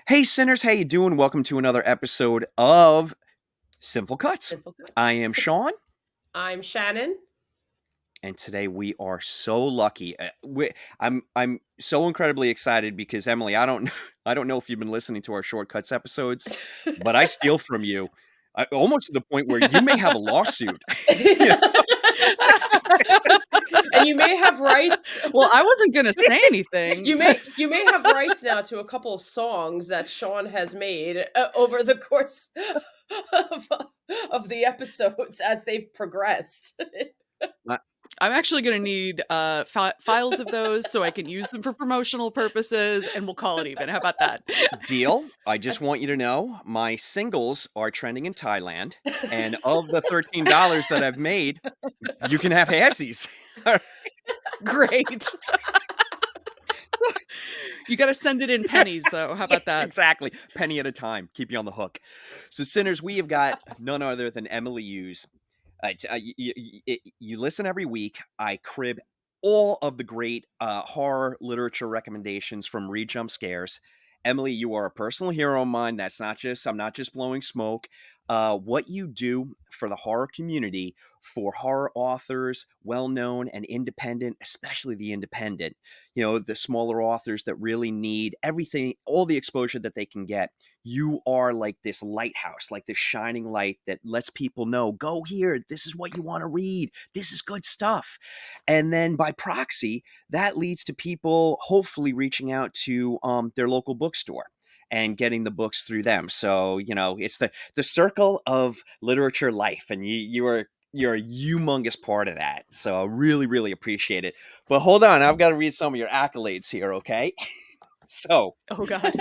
Hey Sinners, how you doing? Welcome to another episode of Simple Cuts. Simple I Cuts. am Sean, I'm Shannon. and today we are so lucky. I'm so incredibly excited because Emily, I don't I don't know if you've been listening to our shortcuts episodes, but I steal from you, almost to the point where you may have a lawsuit. You know? And you may have rights. Well, I wasn't gonna say anything. You may have rights now to a couple of songs that Sean has made over the course of, of the episodes as they've progressed. I'm actually gonna need files of those so I can use them for promotional purposes, and we'll call it even. How about that? Deal. I just want you to know my singles are trending in Thailand, and of the $13 that I've made, you can have halvesies. Great. You got to send it in pennies, though. How about that? Exactly. Penny at a time. Keep you on the hook. So, Sinners, we have got none other than Emily Hughes. You listen every week. I crib all of the great horror literature recommendations from Read Jump Scares. Emily, you are a personal hero of mine. I'm not just blowing smoke. What you do for the horror community, for horror authors, well-known and independent, especially the independent, the smaller authors that really need everything, all the exposure that they can get. You are like this lighthouse, like this shining light that lets people know, go here, this is what you want to read, this is good stuff. And then by proxy, that leads to people hopefully reaching out to their local bookstore and getting the books through them. So, it's the circle of literature life, and you're a humongous part of that. So I really, really appreciate it. But hold on, I've got to read some of your accolades here, okay? So, Oh, God.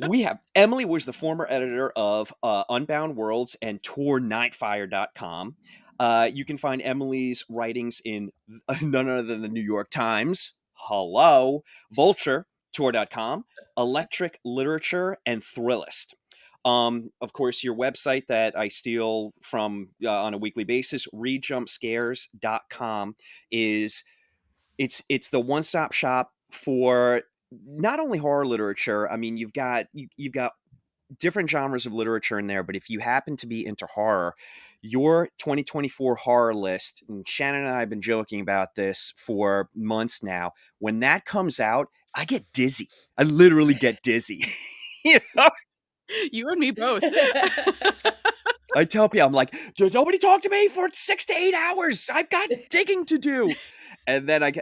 we have Emily was the former editor of Unbound Worlds and tour9fire.com. You can find Emily's writings in none other than the New York Times, hello, Vulture, tour.com, Electric Literature, and Thrillist. Of course, your website that I steal from on a weekly basis, readjumpscares.com, it's the one-stop shop for not only horror literature. I mean, you've got different genres of literature in there, but if you happen to be into horror, your 2024 horror list, and Shannon and I have been joking about this for months now, when that comes out, I get dizzy. I literally get dizzy. You know? You and me both. I tell people, I'm like, nobody talk to me for 6 to 8 hours. I've got digging to do. And then I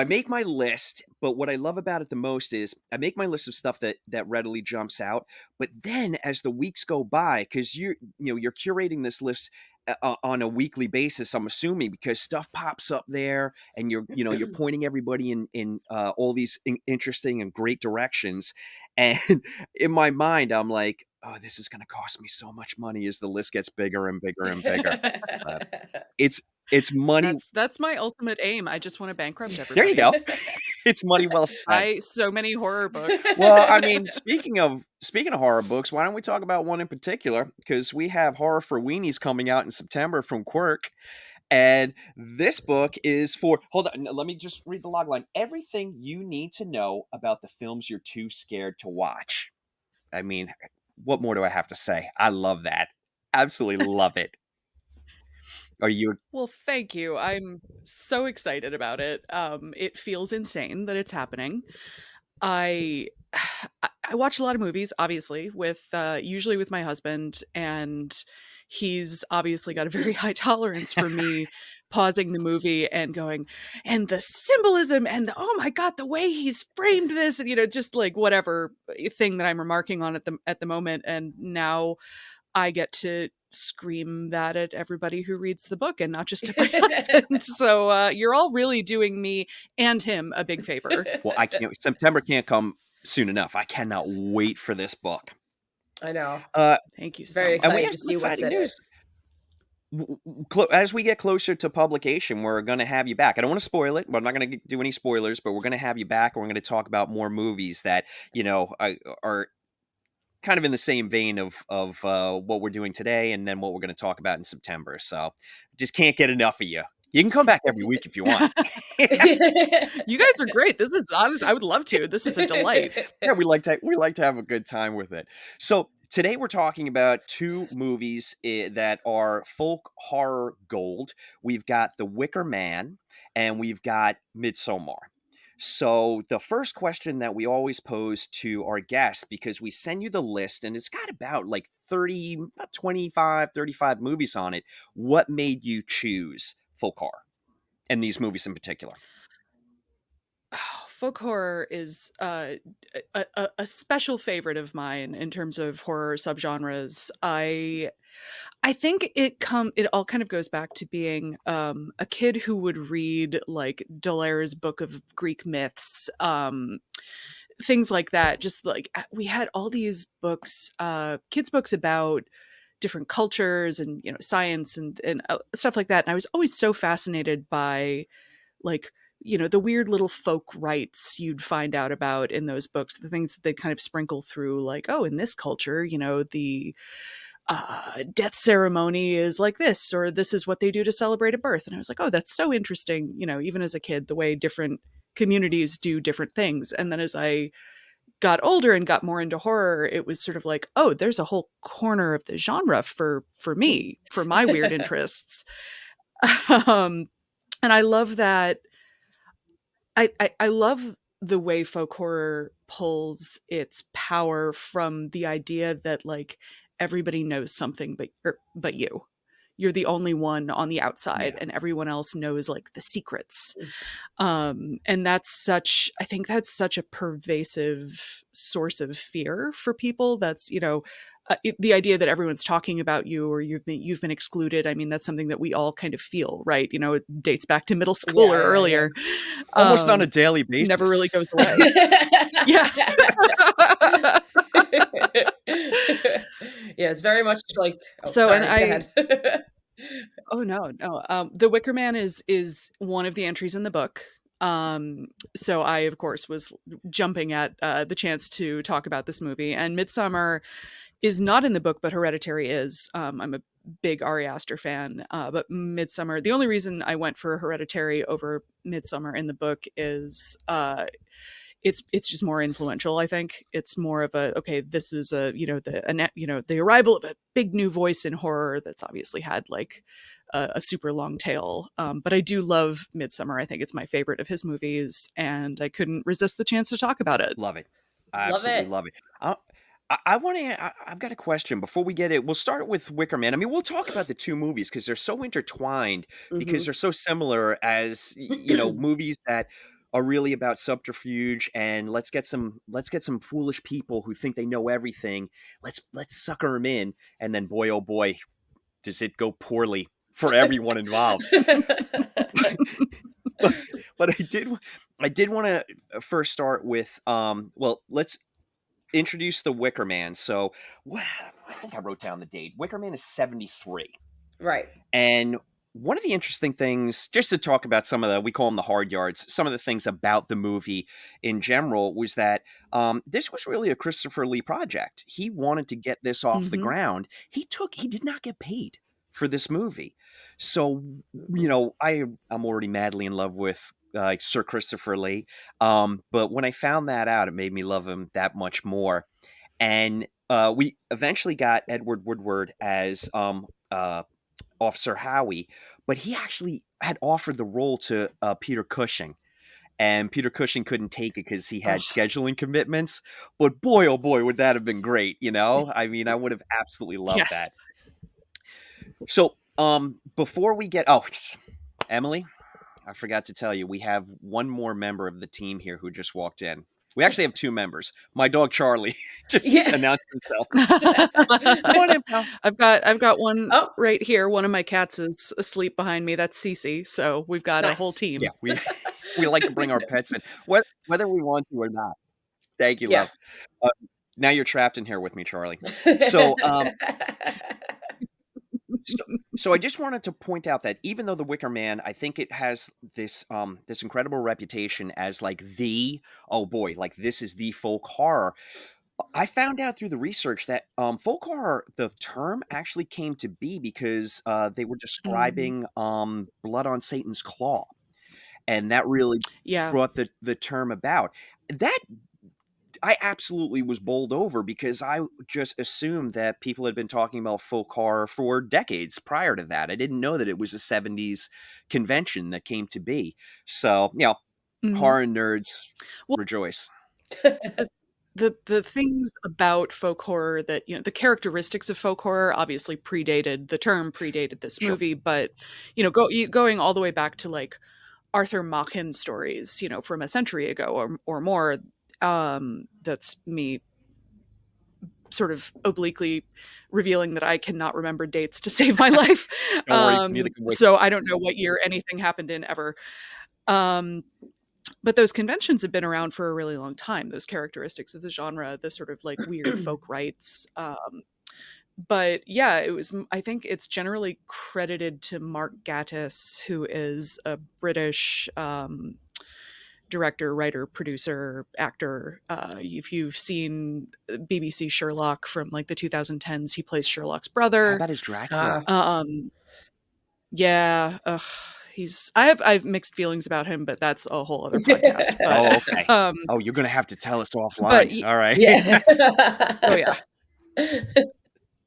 make my list, but what I love about it the most is I make my list of stuff that readily jumps out. But then as the weeks go by, because you're curating this list on a weekly basis, I'm assuming, because stuff pops up there, and you're pointing everybody in all these interesting and great directions. And in my mind, I'm like, oh, this is going to cost me so much money as the list gets bigger and bigger and bigger. It's money. That's my ultimate aim. I just want to bankrupt There everybody. you go. It's money well spent. So many horror books. Well, I mean, speaking of horror books, why don't we talk about one in particular? Because we have Horror for Weenies coming out in September from Quirk. And this book is for, hold on, let me just read the logline. Everything you need to know about the films you're too scared to watch. I mean, what more do I have to say? I love that. Absolutely love it. Are you? Well, thank you. I'm so excited about it. It feels insane that it's happening. I I watch a lot of movies, obviously, with usually with my husband, and he's obviously got a very high tolerance for me pausing the movie and going, and the symbolism and the, oh my god, the way he's framed this, and just like whatever thing that I'm remarking on at the moment. And now I get to scream that at everybody who reads the book and not just to my husband. So you're all really doing me and him a big favor. Well, I can't. September can't come soon enough. I cannot wait for this book. I know. Thank you so Very much. And we excited have to some see what's exciting in news. it. As we get closer to publication, we're going to have you back. I don't want to spoil it, but I'm not going to do any spoilers. But we're going to have you back, and we're going to talk about more movies that are kind of in the same vein of what we're doing today, and then what we're going to talk about in September. So just can't get enough of you. You can come back every week if you want. You guys are great. This is honest. I would love to. This is a delight. Yeah, we like to have a good time with it. So today we're talking about two movies that are folk horror gold. We've got The Wicker Man and we've got Midsommar. So the first question that we always pose to our guests, because we send you the list and it's got about like 30, about 25, 35 movies on it. What made you choose folk horror and these movies in particular? Oh, folk horror is a special favorite of mine in terms of horror subgenres. I think it all kind of goes back to being a kid who would read like Dolaire's Book of Greek Myths, things like that. Just like we had all these books, kids books about different cultures and science and stuff like that. And I was always so fascinated by like the weird little folk rites you'd find out about in those books, the things that they kind of sprinkle through, like, oh, in this culture, the death ceremony is like this, or this is what they do to celebrate a birth. And I was like, oh, that's so interesting, even as a kid, the way different communities do different things. And then as I got older and got more into horror, it was sort of like, oh, there's a whole corner of the genre for me, for my weird interests. um, and I love that. I love the way folk horror pulls its power from the idea that like everybody knows something but you. You're the only one on the outside Yeah. and everyone else knows like the secrets. And I think that's such a pervasive source of fear for people. That's, the idea that everyone's talking about you or you've been excluded. I mean, that's something that we all kind of feel, right? It dates back to middle school Yeah, or yeah, yeah. earlier. Almost on a daily Never basis. really goes away. Yeah. Yeah, it's very much like oh, So, and sorry, go I ahead. Oh, no, no. The Wicker Man is one of the entries in the book. So I, of course, was jumping at the chance to talk about this movie. And Midsummer is not in the book, but Hereditary is. I'm a big Ari Aster fan, but Midsummer. The only reason I went for Hereditary over Midsummer in the book is it's just more influential. I think it's more of a okay. This is the arrival of a big new voice in horror that's obviously had like a super long tail. But I do love Midsummer. I think it's my favorite of his movies, and I couldn't resist the chance to talk about it. Love it. I Love absolutely it. love it. I want to. I've got a question before we get it. We'll start with Wicker Man. I mean, we'll talk about the two movies because they're so intertwined, because Mhm. they're so similar as movies that are really about subterfuge and let's get some foolish people who think they know everything. Let's sucker them in, and then boy oh boy, does it go poorly for everyone involved. but but I did want to first start with well, let's introduce the Wicker Man. So, I think I wrote down the date. Wicker Man is 73. Right. And one of the interesting things, just to talk about some of we call them the hard yards, some of the things about the movie in general was that this was really a Christopher Lee project. He wanted to get this off the Hmm. ground. He did not get paid for this movie. So, Mhm. I'm already madly in love with Sir Christopher Lee. But when I found that out, it made me love him that much more. And we eventually got Edward Woodward as Officer Howie, but he actually had offered the role to Peter Cushing, and Peter Cushing couldn't take it because he had Oh, scheduling commitments. But boy, oh boy, would that have been great! I mean, I would have absolutely loved yes. that. So, before we get Emily, I forgot to tell you, we have one more member of the team here who just walked in. We actually have two members. My dog Charlie just Yeah. announced himself. Come on in, pal. I've got one Oh, right here. One of my cats is asleep behind me. That's Cece. So we've got a whole nice. Yeah, team. we like to bring our pets in, whether we want to or not. Thank you, Yeah. love. Uh, now you're trapped in here with me, Charlie. So, so I just wanted to point out that even though The Wicker Man, I think it has this incredible reputation as like oh boy, like this is the folk horror. I found out through the research that folk horror, the term actually came to be because they were Mhm. describing blood on Satan's claw, and that really Yeah. brought the term about. That I absolutely was bowled over because I just assumed that people had been talking about folk horror for decades prior to that. I didn't know that it was a '70s convention that came to be. So, Mhm. horror nerds Well, rejoice. uh, the things about folk horror that, the characteristics of folk horror obviously predated this Sure. movie, but, going all the way back to, like, Arthur Machen stories, from a century ago or more, that's me sort of obliquely revealing that I cannot remember dates to save my life. Don't worry, neither can we. So I don't know what year anything happened in ever. Um, but those conventions have been around for a really long time, those characteristics of the genre, the sort of like weird folk rites. But yeah, I think it's generally credited to Mark Gatiss, who is a British director, writer, producer, actor. If you've seen BBC Sherlock from like the 2010s, he plays Sherlock's How brother. about his Dracula? Ah. Um, yeah, I have mixed feelings about him, but that's a whole other podcast. But Oh, okay. um, Oh, you're gonna have to tell us but offline. All right. Yeah. oh yeah,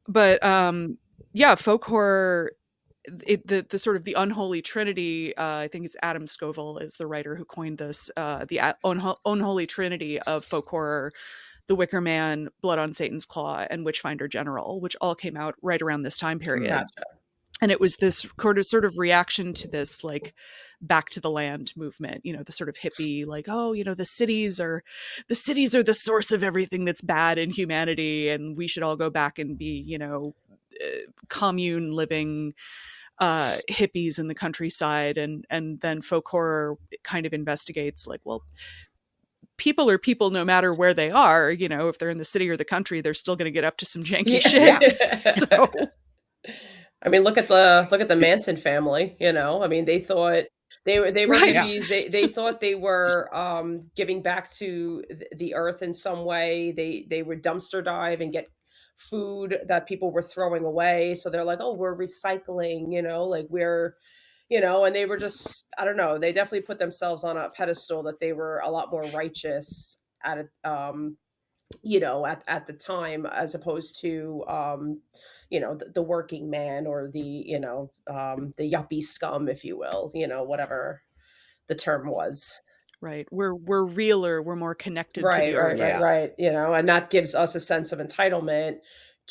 but yeah, folk horror. The sort of the unholy trinity. I think it's Adam Scoville is the writer who coined this. Unholy trinity of folk horror: The Wicker Man, Blood on Satan's Claw, and Witchfinder General, which all came out right around this time period. Gotcha. And it was this sort of reaction to this like back to the land movement, the sort of hippie, like, oh, the cities are the source of everything that's bad in humanity, and we should all go back and be, commune living hippies in the countryside. And then folk horror kind of investigates, like, well, people are people no matter where they are. If they're in the city or the country, they're still going to get up to some janky shit. Yeah. Yeah. So I mean, look at the Manson family, you know? I mean, they thought they were Yeah. right. hippies. They thought they were, giving back to the earth in some way. They would dumpster dive and get food that people were throwing away. So they're like, "Oh, we're recycling," like and they were just I don't know, they definitely put themselves on a pedestal that they were a lot more righteous at at the time as opposed to the working man or the yuppie scum, if you will, whatever the term was. Right. We're realer, we're more connected to Right, the right, right, earth. Yeah. right. And that gives us a sense of entitlement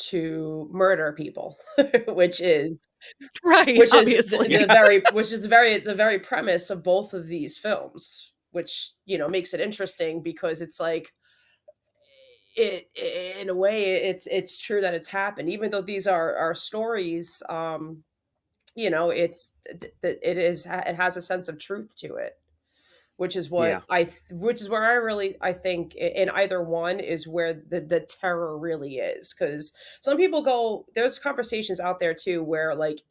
to murder people, which is Right, which is obviously. the very premise of both of these films, which makes it interesting because it's like it in a way it's true that it's happened, even though these are stories. It has a sense of truth to it, Yeah. which is where I think in either one is where the terror really is, because some people go there's conversations out there too where like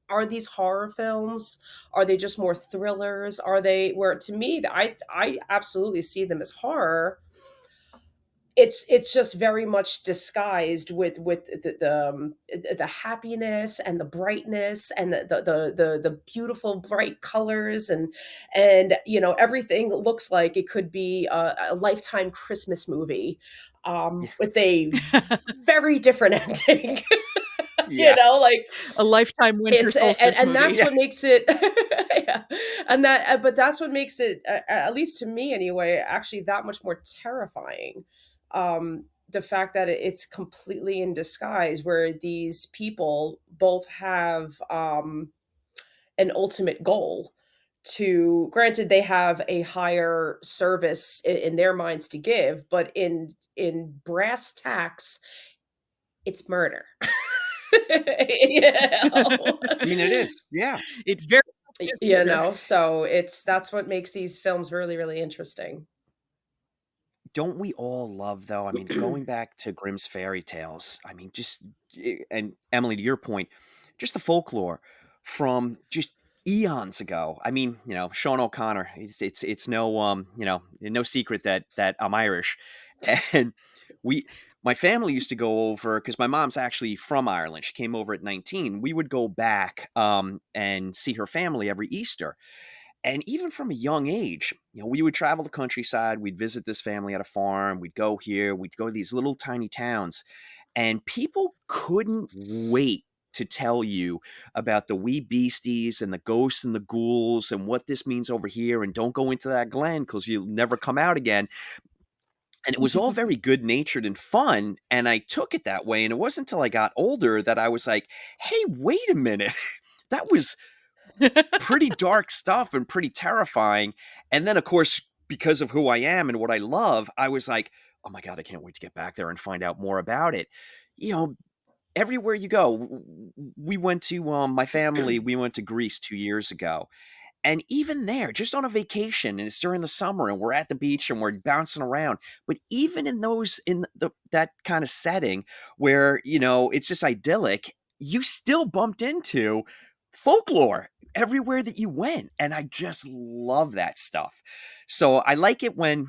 are these horror films, are they just more thrillers, are they where to me I absolutely see them as horror. It's just very much disguised with the happiness and the brightness and the beautiful bright colors, and everything looks like it could be a Lifetime Christmas movie, Yeah. with a very different ending. Yeah. Like A Lifetime winter it's solstice and that's movie. Yeah. what makes it yeah. But that's what makes it, at least to me anyway, actually that much more terrifying. The fact that it's completely in disguise, where these people both have an ultimate goal. To Granted, they have a higher service in their minds to give, but in brass tacks, it's murder. you know? I mean, it is. Yeah. It very much is murder. So that's what makes these films really, really interesting. Don't we all love, though? I mean, going back to Grimm's fairy tales, I mean, and Emily, to your point, just the folklore from just eons ago. I mean, Sean O'Connor. It's no no secret that I'm Irish, and we my family used to go over because my mom's actually from Ireland. She came over at 19. We would go back and see her family every Easter. And even from a young age, we would travel the countryside. We'd visit this family at a farm. We'd go here. We'd go to these little tiny towns. And people couldn't wait to tell you about the wee beasties and the ghosts and the ghouls and what this means over here. And don't go into that glen because you'll never come out again. And it was all very good natured and fun. And I took it that way. And it wasn't until I got older that I was like, hey, wait a minute. That was pretty dark stuff and pretty terrifying. And then, of course, because of who I am and what I love, I was like, oh my God, I can't wait to get back there and find out more about it. You know, everywhere you go, we went to my family, we went to Greece 2 years ago. And even there, just on a vacation, and it's during the summer, and we're at the beach and we're bouncing around. But even in those, in that kind of setting where it's just idyllic, you still bumped into folklore everywhere that you went, and I just love that stuff. So I like it when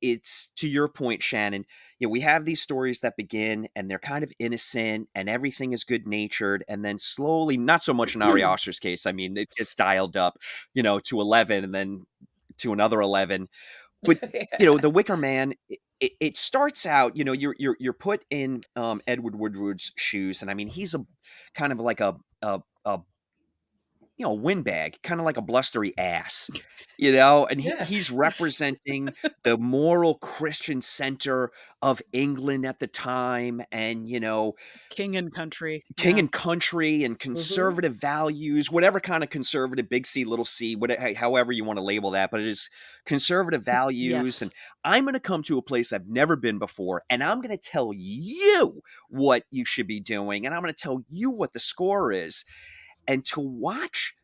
it's to your point, Shannon. We have these stories that begin and they're kind of innocent and everything is good natured, and then slowly, not so much in Ari Aster's case. I mean, it gets dialed up, to 11 and then to another 11. But Yeah. the Wicker Man, it starts out. You're put in Edward Woodward's shoes, and I mean, he's a kind of like a windbag, kind of like a blustery ass, and Yeah. he's representing the moral Christian center of England at the time, and King and country. king Yeah. and country and Mhm. conservative values, whatever kind of conservative, big C, little c, however you want to label that, but it is conservative values. Yes. And I'm going to come to a place I've never been before, and I'm going to tell you what you should be doing, and I'm going to tell you what the score is. And to watch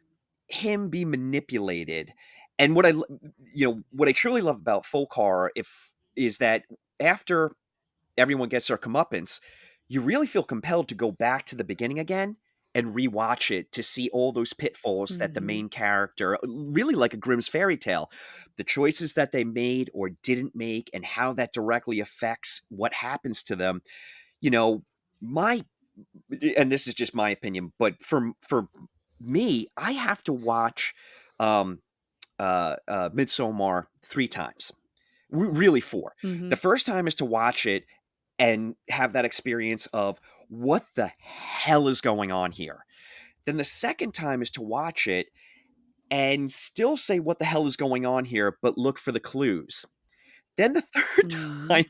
him be manipulated, and what I truly love about folk horror, if is that after everyone gets their comeuppance, you really feel compelled to go back to the beginning again and rewatch it to see all those pitfalls that the Mhm. main character, really like a Grimm's fairy tale, the choices that they made or didn't make, and how that directly affects what happens to them. You know, my and this is just my opinion, but for me, I have to watch um Midsommar 3 times. Really 4. The Mhm. first time is to watch it and have that experience of what the hell is going on here. Then the second time is to watch it and still say what the hell is going on here, but look for the clues. Then the third Mhm. time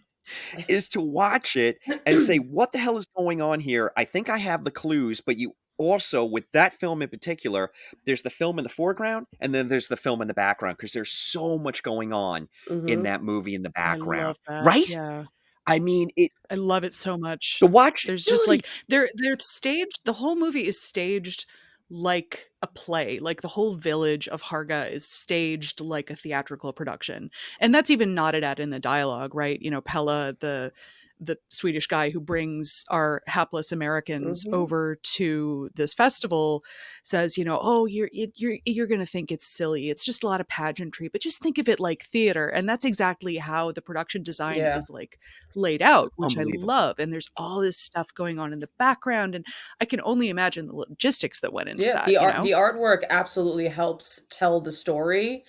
is to watch it and say, "What the hell is going on here? I think I have the clues," but you also, with that film in particular, there's the film in the foreground, and then there's the film in the background because there's so much going on in Mhm. that movie in the I background, love that. right? Yeah. I mean, it I love it so the much. There's just watchability. like they're staged, the whole movie is staged like a play. Like the whole village of Harga is staged like a theatrical production. And that's even nodded at in the dialogue, right? Pella, the Swedish guy who brings our hapless Americans Mhm. over to this festival says, "Oh, you're going to think it's silly. It's just a lot of pageantry, but just think of it like theater." And that's exactly how the production design Yeah. is like laid out, which I Unbelievable. love. And there's all this stuff going on in the background. And I can only imagine the logistics that went into Yeah, that, you know? the artwork absolutely helps tell the story,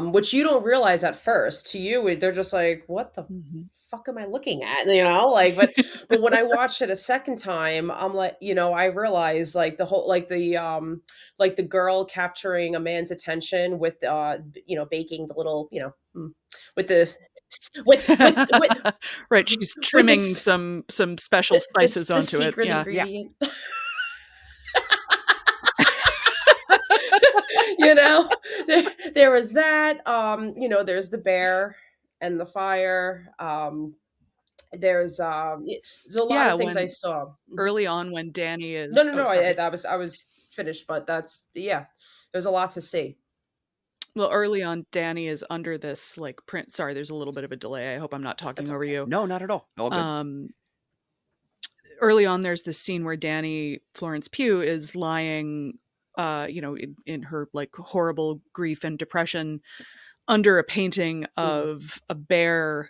which you don't realize at first. To you, they're just like, "What the Mhm. fuck am I looking at?" Like, but when I watched it a second time, I'm like, I realize like the whole like the girl capturing a man's attention with baking the little, with the with Right, she's with trimming this some special spices the onto it. secret Yeah. Yeah. ingredient. you know there was that, there's the bear and the fire, there's a lot Yeah, of things I when saw. early on when Danny No, is no, oh, no, sorry. I was finished, but that's, yeah, there's a lot to see. Well, early on, Danny is under this, like, print sorry, there's a little bit of a delay. I hope I'm not talking That's over okay. you. No, not at all. All good. Um, Early on, there's this scene where Danny Florence Pugh is lying, in her, like, horrible grief and depression under a painting Mhm. of a bear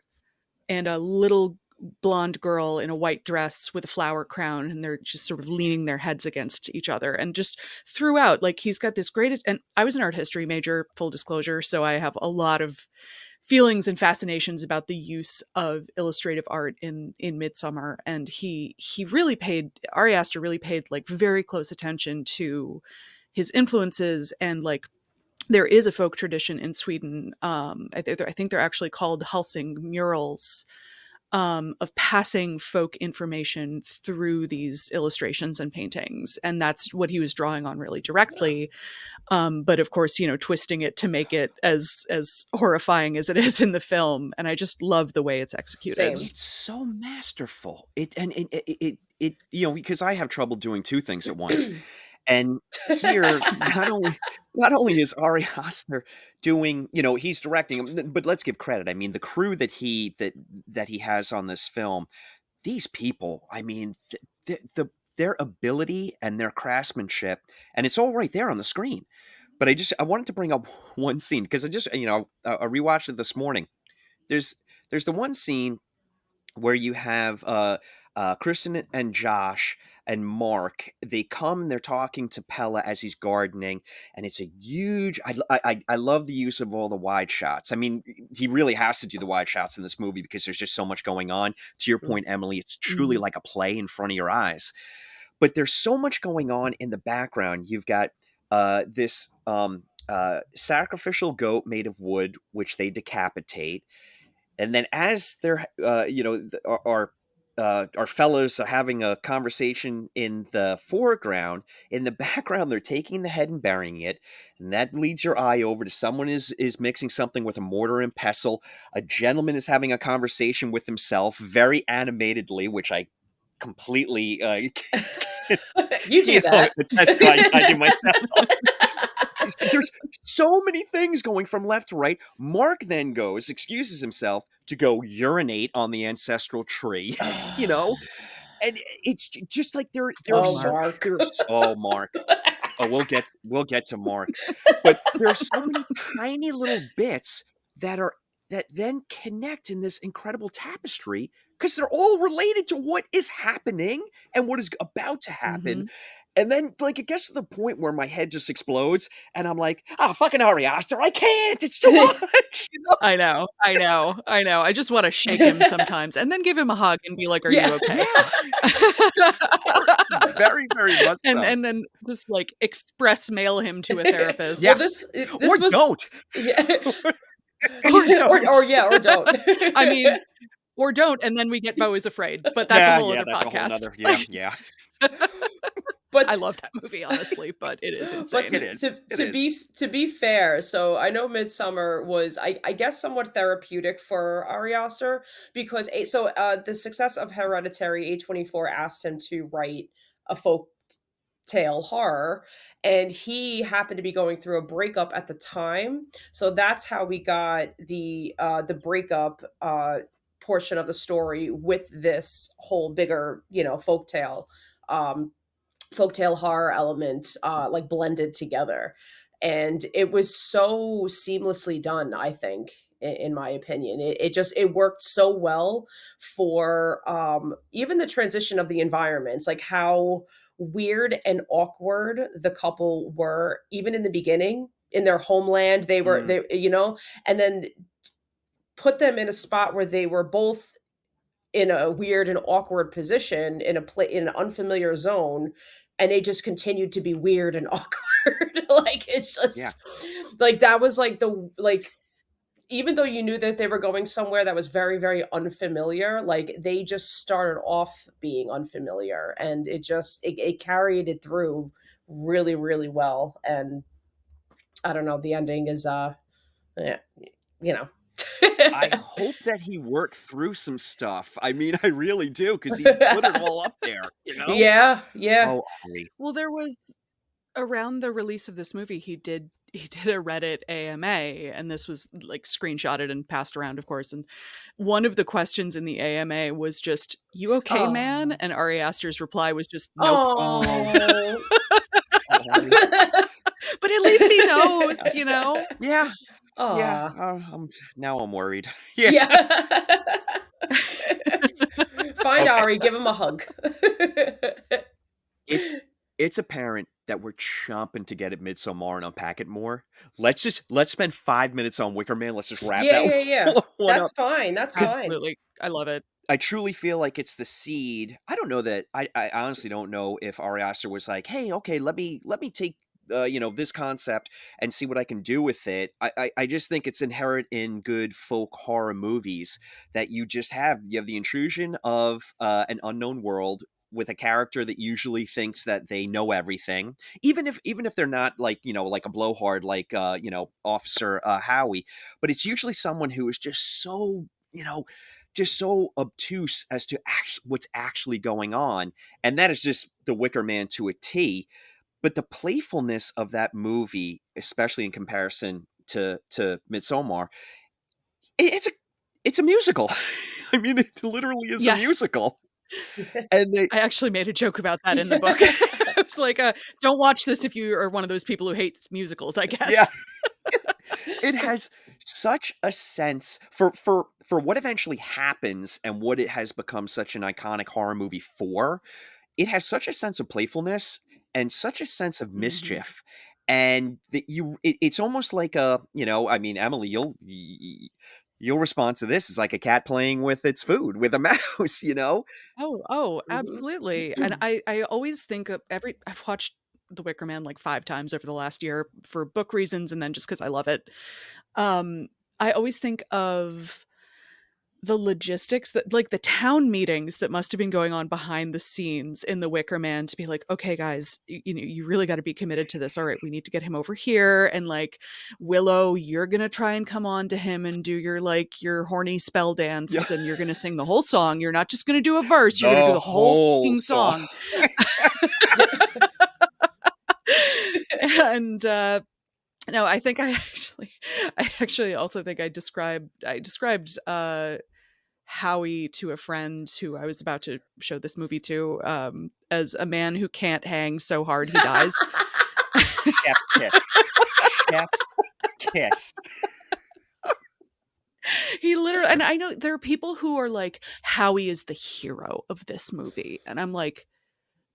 and a little blonde girl in a white dress with a flower crown, and they're just sort of leaning their heads against each other. And just throughout, like, he's got this great, and I was an art history major, full disclosure, so I have a lot of feelings and fascinations about the use of illustrative art in Midsummer. And he really paid, Ari Aster really paid like very close attention to his influences. And like, there is a folk tradition in Sweden. I think they're actually called Helsing murals, of passing folk information through these illustrations and paintings. And that's what he was drawing on really directly. But of course, you know, twisting it to make it as horrifying as it is in the film. And I just love the way it's executed. Same. It's so masterful. It you know, because I have trouble doing two things at once. And here, not only is Ari Aster doing, you know, he's directing, but let's give credit. I mean, the crew that he has on this film, these people, I mean, their ability and their craftsmanship, and it's all right there on the screen. But I wanted to bring up one scene because I rewatched it this morning. There's there's the one scene where you have Kristen and Josh and Mark. They come and they're talking to Pella as he's gardening, and it's a huge. I love the use of all the wide shots. I mean, he really has to do the wide shots in this movie because there's just so much going on. To your point, Emily, it's truly like a play in front of your eyes. But there's so much going on in the background. You've got this sacrificial goat made of wood, which they decapitate. And then as they're, our fellows are having a conversation in the foreground, in the background, they're taking the head and burying it. And that leads your eye over to someone is mixing something with a mortar and pestle. A gentleman is having a conversation with himself very animatedly, which I completely You do that. I do myself. There's so many things going from left to right. Mark then excuses himself to go urinate on the ancestral tree, you know, and it's just like they're Oh, so Mark. Mark. Oh, we'll get to Mark, but there's so many tiny little bits that then connect in this incredible tapestry because they're all related to what is happening and what is about to happen. And then, like, it gets to the point where my head just explodes, and I'm like, "Oh, fucking Ari Aster, I can't! It's too much!" You know? I know. I just want to shake him sometimes and then give him a hug and be like, "Are Yeah. you okay?" Yeah. Very, very much so. And then just like express mail him to a therapist. Well, Yes. this Or was don't. yeah. Or don't. Or don't. I mean, or don't, and then we get Beau is Afraid, but that's a whole other that's podcast. a whole nother, But I love that movie, honestly, but it is insane. But It is. to be fair, so I know Midsummer was I guess somewhat therapeutic for Ari Aster because the success of Hereditary, A24 asked him to write a folk tale horror, and he happened to be going through a breakup at the time. So that's how we got the breakup portion of the story with this whole bigger, folktale folktale horror element like blended together, and it was so seamlessly done, I think, in my opinion. It worked so well for even the transition of the environments, like how weird and awkward the couple were even in the beginning in their homeland. And then put them in a spot where they were both in a weird and awkward position in an unfamiliar zone, and they just continued to be weird and awkward. Like, it's Yeah. just like that was like even though you knew that they were going somewhere that was very, very unfamiliar, like they just started off being unfamiliar, and it carried it through really, really well. And I don't know, the ending is yeah, you know. I hope that he worked through some stuff. I mean, I really do, because he put it all up there, you know? Yeah, yeah. Oh, Ari. Well, there was around the release of this movie, he did a Reddit AMA, and this was like screenshotted and passed around, of course. And one of the questions in the AMA was just, "You okay, man?" And Ari Aster's reply was just, "Nope." Oh. But at least he knows, you know? Yeah. Aw. Yeah. Now I'm worried. Yeah. Yeah. Harry, give him a hug. It's it's apparent that we're chomping to get at Midsommar and unpack it more. Let's spend 5 minutes on Wicker Man. Let's just wrap Yeah, that yeah, yeah. one That's up fine, that's because fine. Absolutely. I love it. I truly feel like it's the seed. I don't know that I honestly don't know if Ari Aster was like, "Hey, okay, let me take this concept and see what I can do with it." I just think it's inherent in good folk horror movies that you have the intrusion of an unknown world with a character that usually thinks that they know everything, even if they're not like like a blowhard like Officer Howie, but it's usually someone who is just so obtuse as to what's actually going on. And that is just the Wicker Man to a T. But the playfulness of that movie, especially in comparison to Midsommar, it's a musical. I mean, it literally is a Yes. musical. And they I actually made a joke about that in the book. Yeah. I was like, "Don't watch this if you are one of those people who hates musicals, I yeah, guess." it has such a sense for what eventually happens and what it has become such an iconic horror movie for. It has such a sense of playfulness and such a sense of Mhm. mischief, and that it's almost like I mean, Emily, you'll respond to this. It's like a cat playing with its food with a mouse, you know? Oh, Mhm. absolutely, and I always think of I've watched The Wicker Man like 5 times over the last year for book reasons and then just because I love it. I always think of the logistics that like, the town meetings that must have been going on behind the scenes in The Wicker Man to be like, "Okay, guys, you really gotta be committed to this. Alright, we need to get him over here, and, like, Willow, you're gonna try and come on to him and do your, like, your horny spell Yeah, dance, and you're gonna sing the whole song. You're not just gonna do a verse, you're gonna do the the whole whole fucking song. song." And, no, I actually also think I described, Howie to a friend who I was about to show this movie to, as a man who can't hang so hard he dies. Chef's kiss. Chef's kiss. He literally, and I know there are people who are like, Howie is the hero of this movie. And I'm like,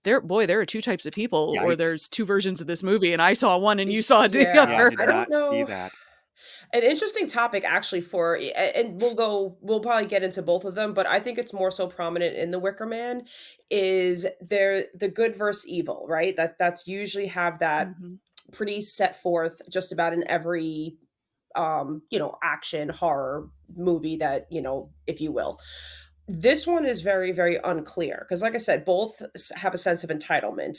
there are two types of people, or Yikes. there's two versions of this movie, and I saw one and you saw the Yeah, I Yeah, other. did I don't not see know. that. An interesting topic actually for and we'll probably get into both of them, but I think it's more so prominent in The Wicker Man is there the good versus evil, right? That's usually have that Mhm. pretty set forth just about in every action horror movie that, if you will. This one is very, very unclear because, like I said, both have a sense of entitlement.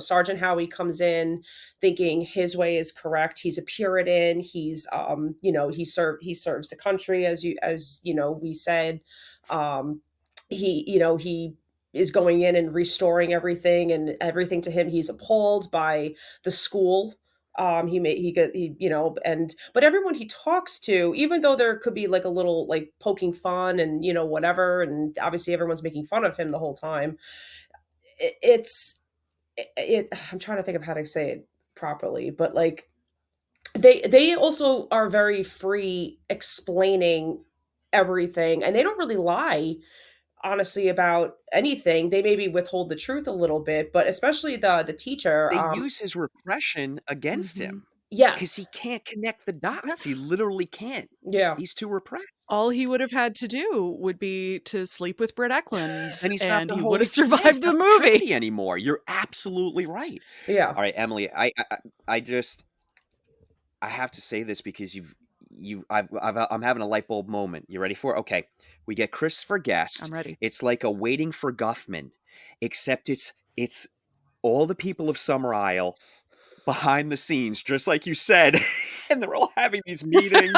Sergeant Howie comes in thinking his way is correct. He's a Puritan. He serves the country as we said. Um, he is going in and restoring everything and everything to him. He's appalled by the school. He may he get he and but everyone he talks to, even though there could be like a little like poking fun and whatever, and obviously everyone's making fun of him the whole time. It I'm trying to think of how to say it properly, but like they also are very free explaining everything, and they don't really lie honestly about anything. They maybe withhold the truth a little bit, but especially the teacher. They use his repression against Mhm. him because he Yes. can't connect the Yeah. dots. He literally can't. Yeah. He's too repressed. All he would have had to do would be to sleep with Britt Eklund, And he's not and the he would have holy yeah, he's survived the not the movie. Trinity anymore. You're absolutely right. Yeah. All right, Emily, I just I have to say this because I'm having a light bulb moment. You ready for it? Okay. We get Christopher Guest. I'm ready. It's like a waiting for Guffman, except it's all the people of Summer Isle behind the scenes, just like you said, and they're all having these meetings,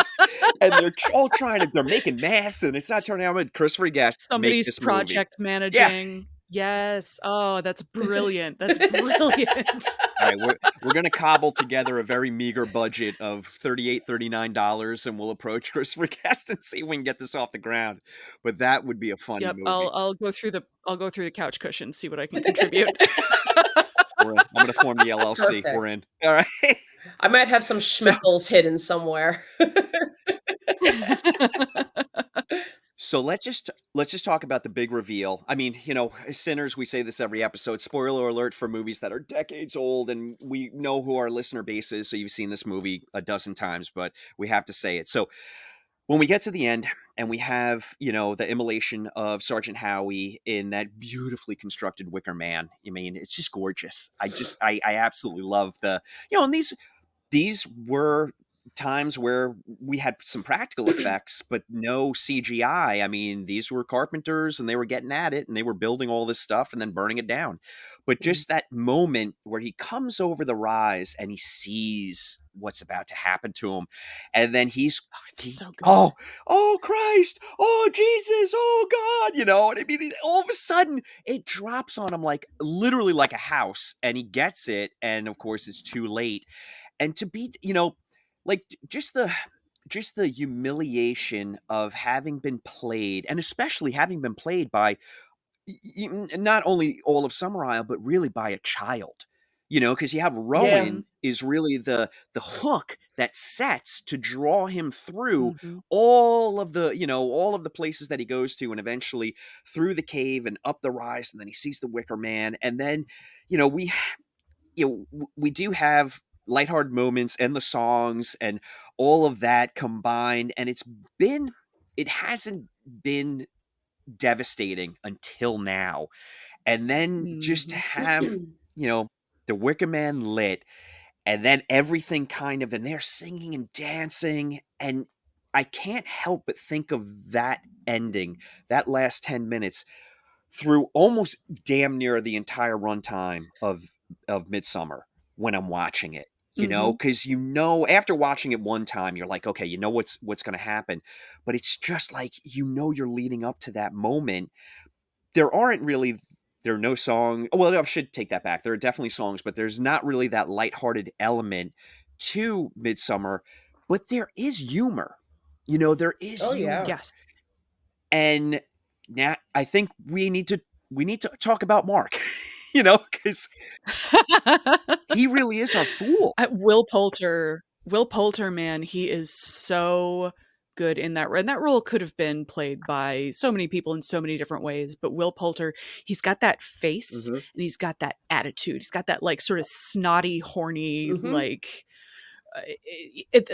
and they're making masks, and it's not turning out good. Christopher Guest, make Somebody's this movie. project Yeah. managing. Yes. Oh, that's brilliant. That's brilliant. All right, we're gonna cobble together a very meager budget of $38, $39, and we'll approach Christopher Guest and see if we can get this off the ground. But that would be a funny Yep, movie. I'll go through the couch cushion, see what I can contribute. We're in. I'm gonna form the LLC. We're Perfect. in. All right. I might have some So schmeckles hidden somewhere. So let's just talk about the big reveal. I mean, Sinners, we say this every episode. Spoiler alert for movies that are decades old, and we know who our listener base is, so you've seen this movie a dozen times, but we have to say it. So when we get to the end and we have, the immolation of Sergeant Howie in that beautifully constructed wicker man, I mean, it's just gorgeous. I absolutely love and these were times where we had some practical effects, but no CGI. I mean, these were carpenters and they were getting at it and they were building all this stuff and then burning it down. But Mhm. just that moment where he comes over the rise and he sees what's about to happen to him. And then Oh, it's he, so good. oh Christ, oh Jesus, oh God, and I mean, all of a sudden it drops on him like literally like a house and he gets it. And of course, it's too late and to be like just the humiliation of having been played and especially having been played by not only all of Summer Isle but really by a child, because you have Yeah. Rowan is really the hook that sets to draw him through Mhm. all of the places that he goes to and eventually through the cave and up the rise and then he sees the Wicker Man and then we we do have lighthearted moments and the songs and all of that combined, and it hasn't been devastating until now. And then just to Mhm. have, you know, the Wicker Man lit, and then everything kind of, and they're singing and dancing, and I can't help but think of that ending, that last 10 minutes through almost damn near the entire runtime of Midsummer when I'm watching it, Mhm. because after watching it one time, you're like, okay, you know what's going to happen, but it's just like you're leading up to that moment. There aren't really there are no song. Well, I should take that back. There are definitely songs, but there's not really that lighthearted element to Midsummer. But there is humor. There is Oh, yeah. humor, Yes. and now I think we need to talk about Mark, because he really is our fool. Will Poulter, man, he is so good in that and that role could have been played by so many people in so many different ways, but Will Poulter, he's got that face Mhm. and he's got that attitude. He's got that, like, sort of snotty, horny, Mhm. like,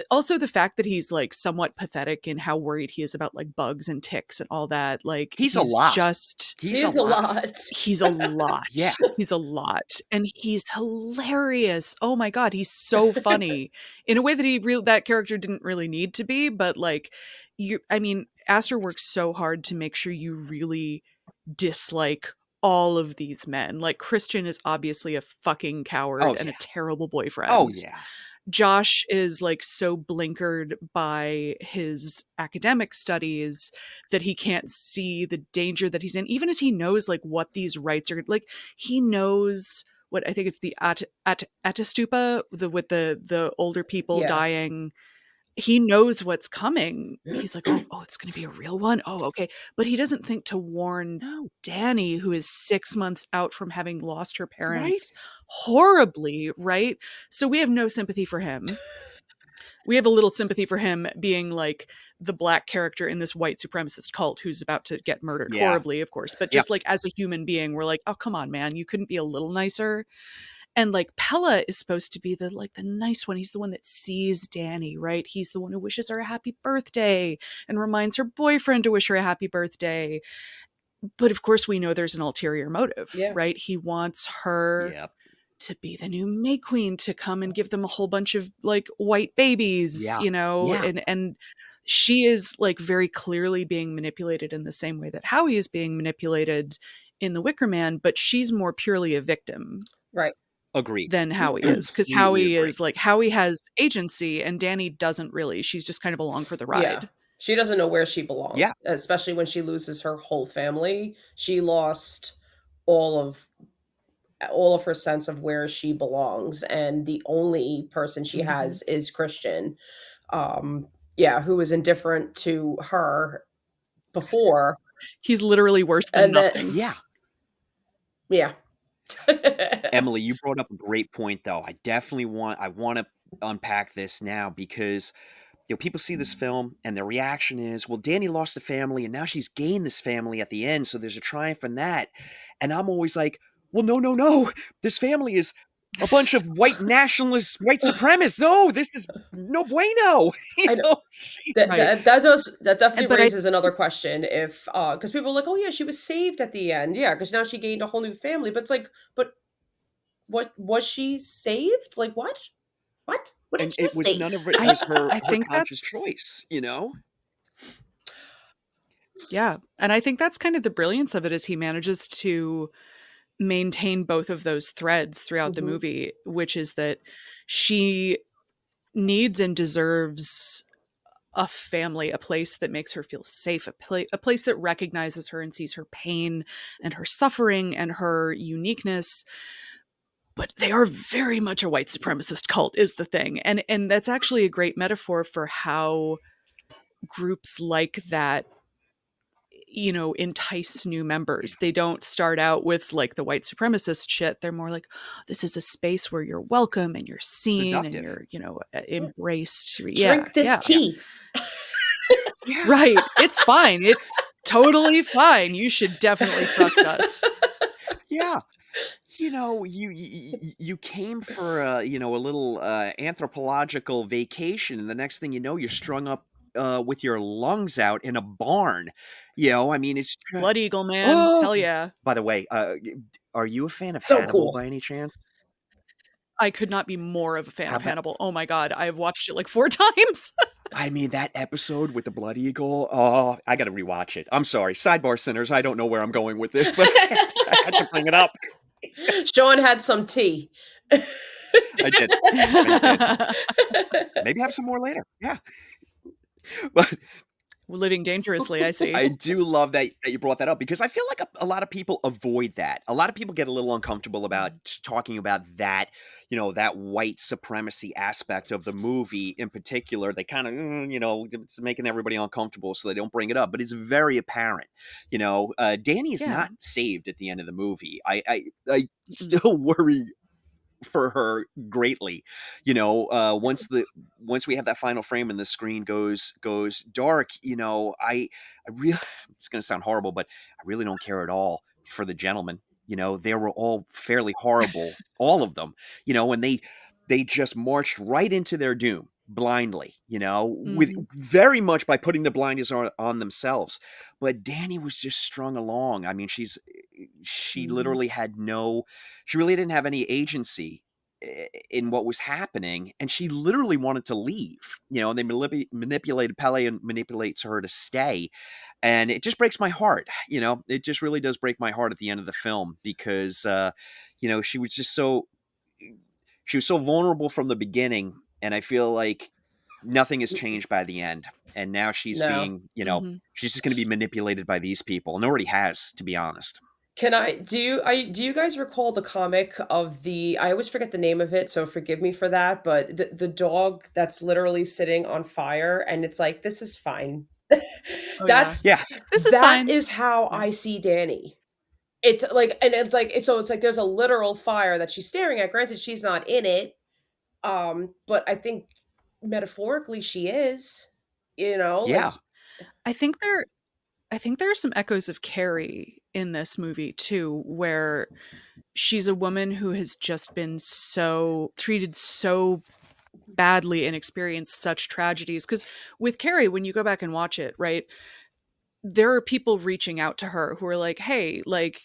also the fact that he's, like, somewhat pathetic in how worried he is about, like, bugs and ticks and all that, like, He's a lot. He's a He's a lot. lot. he's a lot. Yeah. He's a lot, and he's hilarious. Oh my god, he's so funny in a way that that character didn't really need to be, but, like, I mean, Astor works so hard to make sure you really dislike all of these men. Like, Christian is obviously a fucking coward Oh, and a yeah. terrible Oh, boyfriend. yeah. Josh is, like, so blinkered by his academic studies that he can't see the danger that he's in, even as he knows, like, what these rites are like, he knows what I think it's the Atastupa, with the older people Yeah. dying. He knows what's coming. He's like, "Oh, it's gonna be a real one? Oh, okay." But he doesn't think to warn No. Danny, who is 6 months out from having lost her Right? parents horribly, right? So we have no sympathy for him. We have a little sympathy for him being, like, the black character in this white supremacist cult who's about to get murdered Yeah. horribly, of course, but Yeah. just, like, as a human being, we're like, "Oh, come on, man. You couldn't be a little nicer?" And, like, Pella is supposed to be the nice one. He's the one that sees Danny, right? He's the one who wishes her a happy birthday and reminds her boyfriend to wish her a happy birthday. But, of course, we know there's an ulterior motive, Yeah. right? He wants her Yep. to be the new May Queen, to come and give them a whole bunch of, like, white babies, Yeah. Yeah. and she is, like, very clearly being manipulated in the same way that Howie is being manipulated in The Wicker Man, but she's more purely a victim Right. Agreed. than Howie is, because Completely agree. Howie has agency and Danny doesn't really. She's just kind of along for the Yeah. ride. She doesn't know where she Yeah. belongs, especially when she loses her whole family. She lost all of all of her sense of where she belongs, and the only person she Mhm. has is Christian. Um, yeah, who was indifferent to her before, He's literally worse than and then nothing. Yeah. yeah. Emily, you brought up a great point though. I want to unpack this now because people see this film and their reaction is, well, Danny lost a family and now she's gained this family at the end, so there's a triumph in that. And I'm always like, well, no, no, no. This family is a bunch of white nationalists, white supremacists. No, this is no bueno. I know. She, That Right. that that does that And definitely but I raises another question if, because people are like, "Oh, yeah, she was saved at the end." Yeah, because now she gained a whole new family, but it's like, but what was she saved? Like, what? What? What did and you it was see? none of it I was her I her think conscious that's choice, you know? yeah, and I think that's kind of the brilliance of it is he manages to maintain both of those threads throughout the Mhm. movie, which is that she needs and deserves a family, a place that makes her feel safe, a place that recognizes her and sees her pain and her suffering and her uniqueness. But they are very much a white supremacist cult is the thing. And that's actually a great metaphor for how groups like that entice new members. They don't start out with like the white supremacist shit. They're more like, this is a space where you're welcome and you're seen and Seductive. you're, Yeah. embraced. Yeah. Drink this Yeah. Yeah. tea. Yeah. Right. It's fine. It's totally fine. You should definitely trust us. Yeah. You came for a little anthropological vacation, and the next thing you know, you're strung up with your lungs out in a barn. I mean, Blood Eagle, man. oh. Hell yeah. By the way, are you a fan of So Hannibal cool. by any chance? I could not be more of a fan How of about? Hannibal. Oh my god, I've watched it like 4 times. I mean, that episode with the Blood Eagle. Oh, I got to rewatch it. I'm sorry. Sidebar, sinners. I don't know where I'm going with this, but I had to bring it up. Sean had some tea. I did. I did. Maybe have some more later. Yeah. But Living dangerously, I I see. do love that you brought that up because I feel like a lot of people avoid that. A lot of people get a little uncomfortable about Mhm. talking about that, that white supremacy aspect of the movie in particular. They kind of, it's making everybody uncomfortable, so they don't bring it up. But it's very apparent. Danny is Yeah. not saved at the end of the movie. I Mm-mm. still worry for her greatly. Once we have that final frame and the screen goes dark, I really it's gonna sound horrible, but I really don't care at all for the gentlemen. They were all fairly horrible, all of them, and they just marched right into their doom blindly, with Mhm. very much by putting the blinders on themselves. But Danny was just strung along. I mean, she Mhm. literally she really didn't have any agency in what was happening, and she literally wanted to leave. And they manipulated Pele and manipulates her to stay, and it just breaks my heart. It just really does break my heart at the end of the film because she was just she was so vulnerable from the beginning, and I feel like nothing has changed by the end. And now she's No. being, Mhm. she's just going to be manipulated by these people, and already has, to be honest. Can do you guys recall the comic of the I always forget the name of it, so forgive me for that, but the dog that's literally sitting on fire and it's like, "This is fine." Oh, yeah. That's Yeah, This is that fine. is how Yeah. I see Danny. It's like there's a literal fire that she's staring at. Granted, she's not in it, but I think metaphorically she is, like yeah, I think there I think there are some echoes of Carrie in this movie too, where she's a woman who has just been so treated so badly and experienced such tragedies. Because with Carrie, when you go back and watch it, right, there are people reaching out to her who are like, hey, like,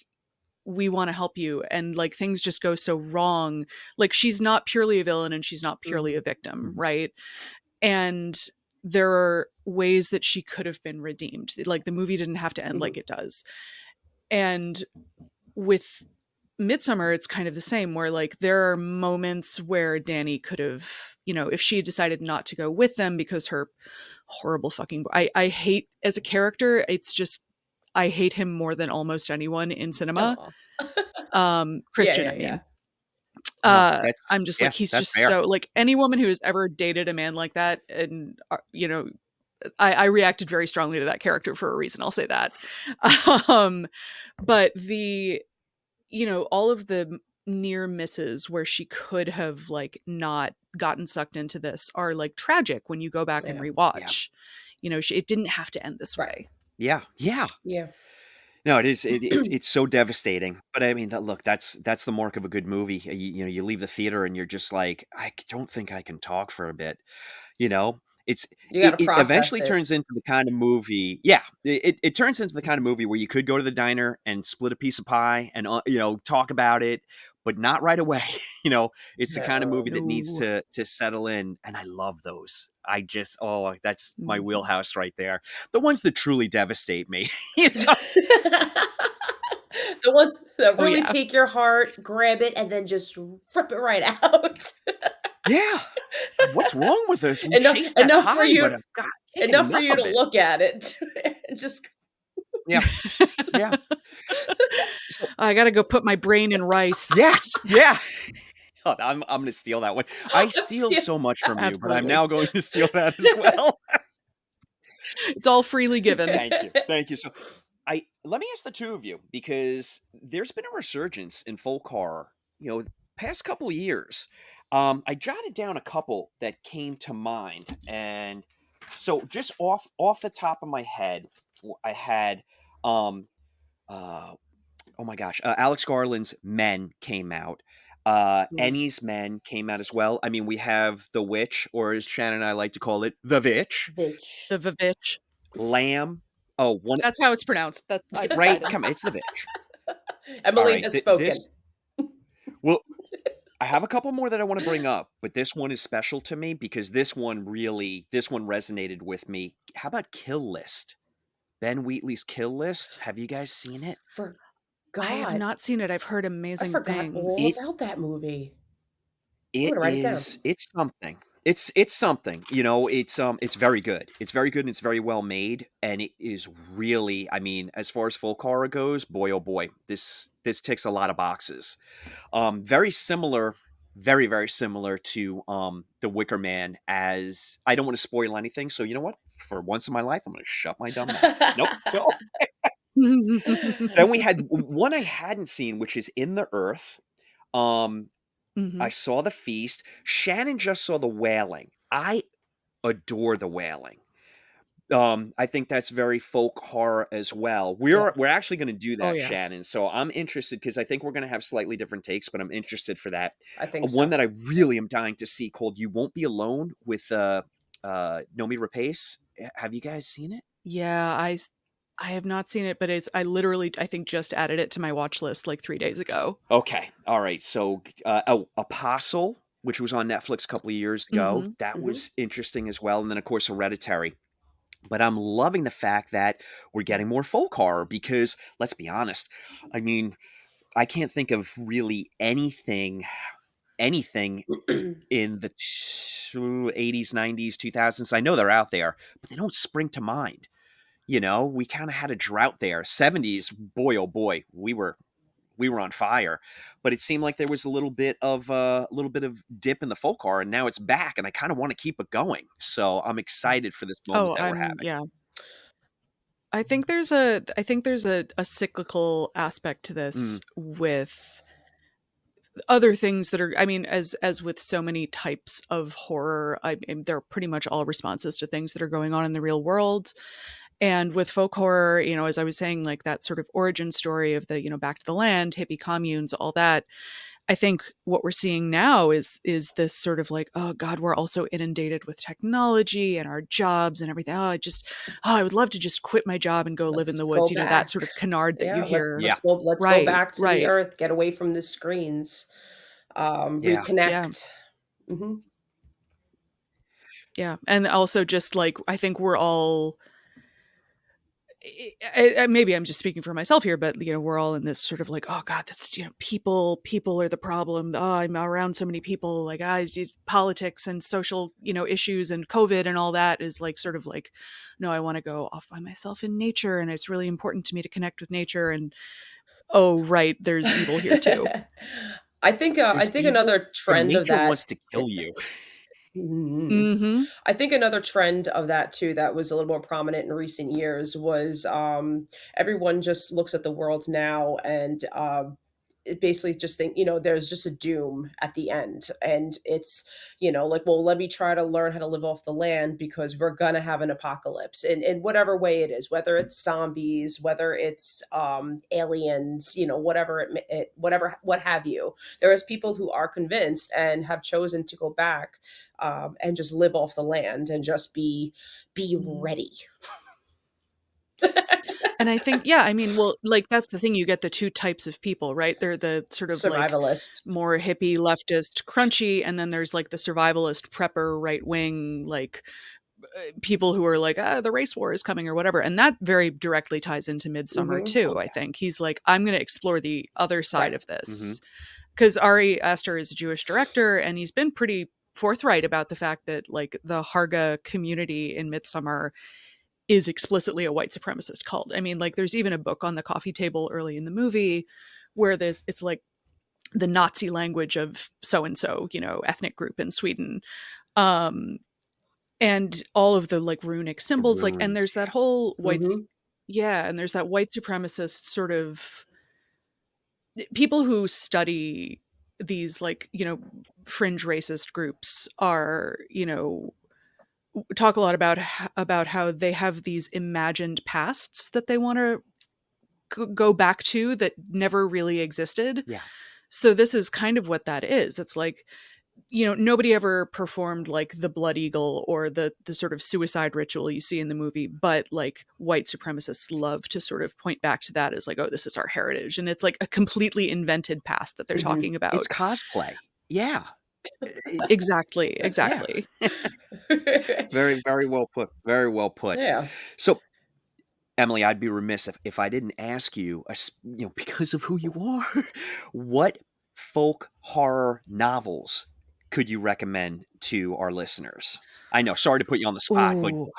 we want to help you. And like things just go so wrong. Like she's not purely a villain and she's not purely a mhm, victim, mhm, right? And there are ways that she could have been redeemed. Like the movie didn't have to end mhm, like it does. And with Midsummer, it's kind of the same, where like there are moments where Danny could have, if she had decided not to go with them because her horrible fucking I hate as a character, it's just I hate him more than almost anyone in cinema. aw. Yeah, Christian, yeah, I yeah. mean. no, I'm just yeah, like he's that's just fair. so like any woman who has ever dated a man like that and I reacted very strongly to that character for a reason. I'll say that. Um, but all of the near misses where she could have like not gotten sucked into this are like tragic when you go back and Yeah. Yeah. rewatch. It didn't have to end this Right. way. Yeah. Yeah. Yeah. No, it is. It's so devastating. But I mean, look, that's the mark of a good movie. You leave the theater and you're just like, I don't think I can talk for a bit. You know, it's You it, gotta it process eventually it. turns into the kind of movie. Yeah, it turns into the kind of movie where you could go to the diner and split a piece of pie and talk about it, but not right away. It's the kind of movie No. that needs No. to settle in, and I love those. I just that's my Mhm. wheelhouse right there. The ones that truly devastate me. you know? The ones that Oh, really yeah. take your heart, grab it, and then just rip it right out. Yeah. What's wrong with us? We Enough chase that enough for high, you but God, can't get enough for enough you to of it. look at it and just Yeah, yeah. So I gotta go put my brain in rice. yes, yeah. Oh, I'm gonna steal that one. I steal steal so much from you, but I'm Absolutely. now going to steal that as well. It's all freely given. Thank you, thank you. So, I let me ask the two of you because there's been a resurgence in folk horror. The past couple of years. I jotted down a couple that came to mind, and so just off the top of my head, I had um uh oh my gosh, Alex Garland's Men came out. Mm, Ennie's Men came out as well. I mean, we have The Witch, or as Shannon and I like to call it, The Vitch. bitch. The Vivitch. Lamb. Oh, one That's how it's pronounced. I've right. decided. Come on, it's The Vitch. All Emily right, has this spoken. well, I have a couple more that I want to bring up, but this one is special to me because this one resonated with me. How about Kill List? Ben Wheatley's Kill List. Have you guys seen it? I have Forgot. not seen it. I've heard I amazing forgot all It things. about that movie. I'm It gonna write it down. is it's something. It's something, it's very good. It's very good and it's very well made, and it is really, I mean, as far as folk horror goes, boy oh boy, this ticks a lot of boxes. Very similar, very, very similar to The Wicker Man, as I don't want to spoil anything, so you know what? For once in my life, I'm gonna shut my dumb mouth. Nope. So then we had one I hadn't seen, which is In the Earth. Um, I Mhm. saw The Feast. Shannon just saw The Wailing. I adore The Wailing. I think that's very folk horror as well. Yeah, We're actually going to do Oh, that, yeah. Shannon. So I'm interested because I think we're going to have slightly different takes, but I'm interested for that. I think One so. that I really am dying to see called "You Won't Be Alone" with Nomi Rapace. Have you guys seen it? Yeah, I have not seen it, but I literally, I think, just added it to my watch list like 3 days ago. Okay, all right. So, Apostle, which was on Netflix a couple of years ago, Mhm. that Mhm. was interesting as well, and then of course Hereditary. But I'm loving the fact that we're getting more folk horror because let's be honest, I mean, I can't think of really anything in the 80s, 90s, 2000s. I know they're out there, but they don't spring to mind. We kind of had a drought there. 70s, boy oh boy, we were on fire, but it seemed like there was a little bit of dip in the folk horror, and now it's back, and I kind of want to keep it going. So I'm excited for this moment Oh, that we're having. yeah. I think there's a cyclical aspect to Mm, this with other things that are, I mean, as with so many types of horror, they're pretty much all responses to things that are going on in the real world. And with folk horror, as I was saying, like that sort of origin story of the, back to the land, hippie communes, all that. I think what we're seeing now is this sort of like, oh God, we're also inundated with technology and our jobs and everything. I would love to just quit my job and go live in Let's the go woods. That back. sort of canard that you Yeah, let's hear. yeah, let's go let's go Right, back to the right. earth, get away from the screens, yeah. Yeah. reconnect. Mhm. Yeah. And also just like I think we're all maybe I'm just speaking for myself here, but we're all in this sort of like, oh God, that's people are the problem. Oh, I'm around so many people. Like, politics and social issues and COVID and all that is like sort of like, no, I want to go off by myself in nature, and it's really important to me to connect with nature. And oh, right, there's evil here too. I There's think evil, another but trend of nature that wants to kill you. Mhm. Mm-hmm. I think another trend of that too that was a little more prominent in recent years was, everyone just looks at the world now and, it basically just think, there's just a doom at the end. And it's, like, well, let me try to learn how to live off the land because we're gonna have an apocalypse in whatever way it is, whether it's zombies, whether it's aliens, whatever whatever, what have you. There is people who are convinced and have chosen to go back, and just live off the land and just be Mhm. ready. And I think, yeah, I mean, well, like, that's the thing, you get the 2 types of people, right? They're the sort of, like, Survivalist. more hippie, leftist, crunchy, and then there's, like, the survivalist, prepper, right wing, like, people who are like, "Ah, the race war is coming," or whatever, and that very directly ties into Midsummer Mhm. Oh too, I yeah. think. He's like, "I'm gonna explore the other side Right. of Hmm. this," because Ari Aster is a Jewish director, and he's been pretty forthright about the fact that, like, the Harga community in Midsummer is explicitly a white supremacist cult. I mean, like, there's even a book on the coffee table early in the movie where it's like the Nazi language of so and so, ethnic group in Sweden. Um, and all of the like runic The symbols, like, and runes. there's that Yeah. whole Mhm. yeah, and there's that white supremacist sort of people who study these, like, fringe racist groups are, talk a lot about about how they have these imagined pasts that they want to go back to that never really existed. Yeah. So this is kind of what that is. It's like, nobody ever performed like the blood eagle or the sort of suicide ritual you see in the movie, but like white supremacists love to sort of point back to that as like, oh, this is our heritage, and it's like a completely invented past that they're Mhm. talking It's about. cosplay. Yeah. Exactly, Yeah. exactly. Very, very well put. Very well put. Yeah. So, Emily, I'd be remiss if I didn't ask you, because of who you are, what folk horror novels could you recommend to our listeners? I know, sorry to put you on the spot, but Ooh.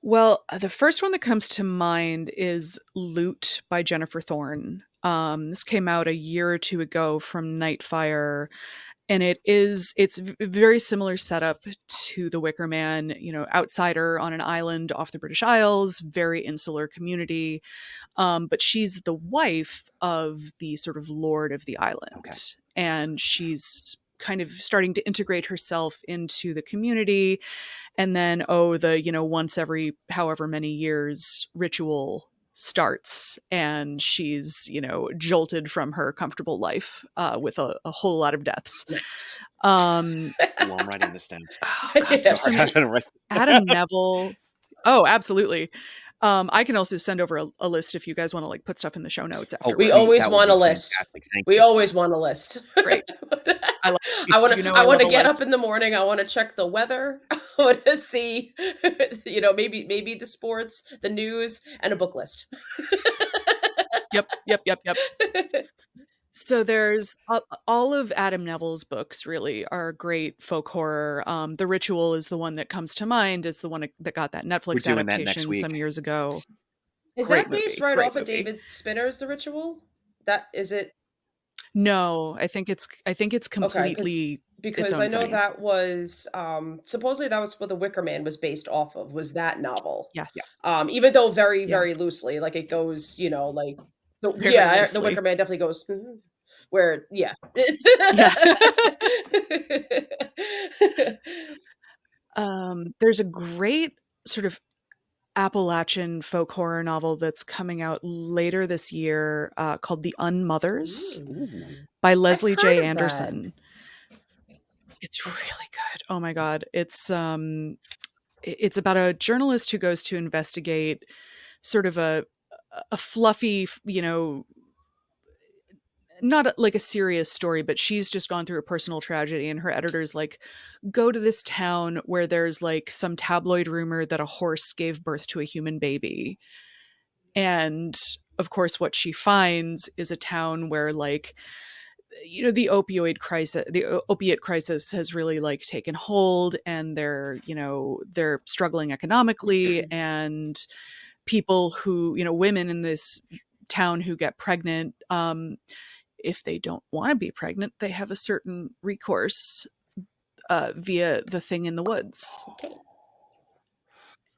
Well, the first one that comes to mind is Loot by Jennifer Thorne. This came out a year or two ago from Nightfire, and it's very similar setup to The Wicker Man, outsider on an island off the British Isles, very insular community. But she's the wife of the sort of lord of the okay. island, and she's kind of starting to integrate herself into the community. And then, oh, the, once every however many years ritual starts, and she's, jolted from her comfortable life, with a whole lot of deaths. Nice. Um, Ooh, I'm writing this down. oh God, Yeah, there's so I right. many. gotta write this Adam down. Neville. Oh, absolutely. I can also send over a list if you guys want to like put stuff in the show notes Oh, We please, afterwards. always that would want a be list. fantastic. Thank We you. always want a list. Great. I love I lists. wanna I I love wanna a get up list. in the morning, I wanna check the weather, I wanna see, maybe the sports, the news, and a book list. Yep, yep, yep, yep. So there's all of Adam Neville's books really are great folk horror. The Ritual is the one that comes to mind. It's the one that got that We're Netflix doing that next adaptation week. some years ago. Is Great that based movie, right great off of movie. David Spinner's The Ritual? That is it. No, I think it's Okay, because completely its because I own know thing. that was, supposedly that was what The Wicker Man was based off of, was that novel. Yeah. Yes. Even though very, Yeah, very loosely, like, it goes, like very The Wicker loosely. Man definitely goes, "Mhm," where yeah. It's Yeah. There's a great sort of Appalachian folk horror novel that's coming out later this year, called The Unmothers Mm. Ooh. by I've Leslie heard J. of that. Anderson. It's really good. Oh my god. It's about a journalist who goes to investigate sort of a fluffy, not like a serious story, but she's just gone through a personal tragedy, and her editor's like, go to this town where there's like some tabloid rumor that a horse gave birth to a human baby. And of course, what she finds is a town where like, the opiate crisis has really like taken hold, and they're struggling economically, and people who, women in this town who get pregnant, if they don't want to be pregnant, they have a certain recourse, via the thing in the woods. Okay.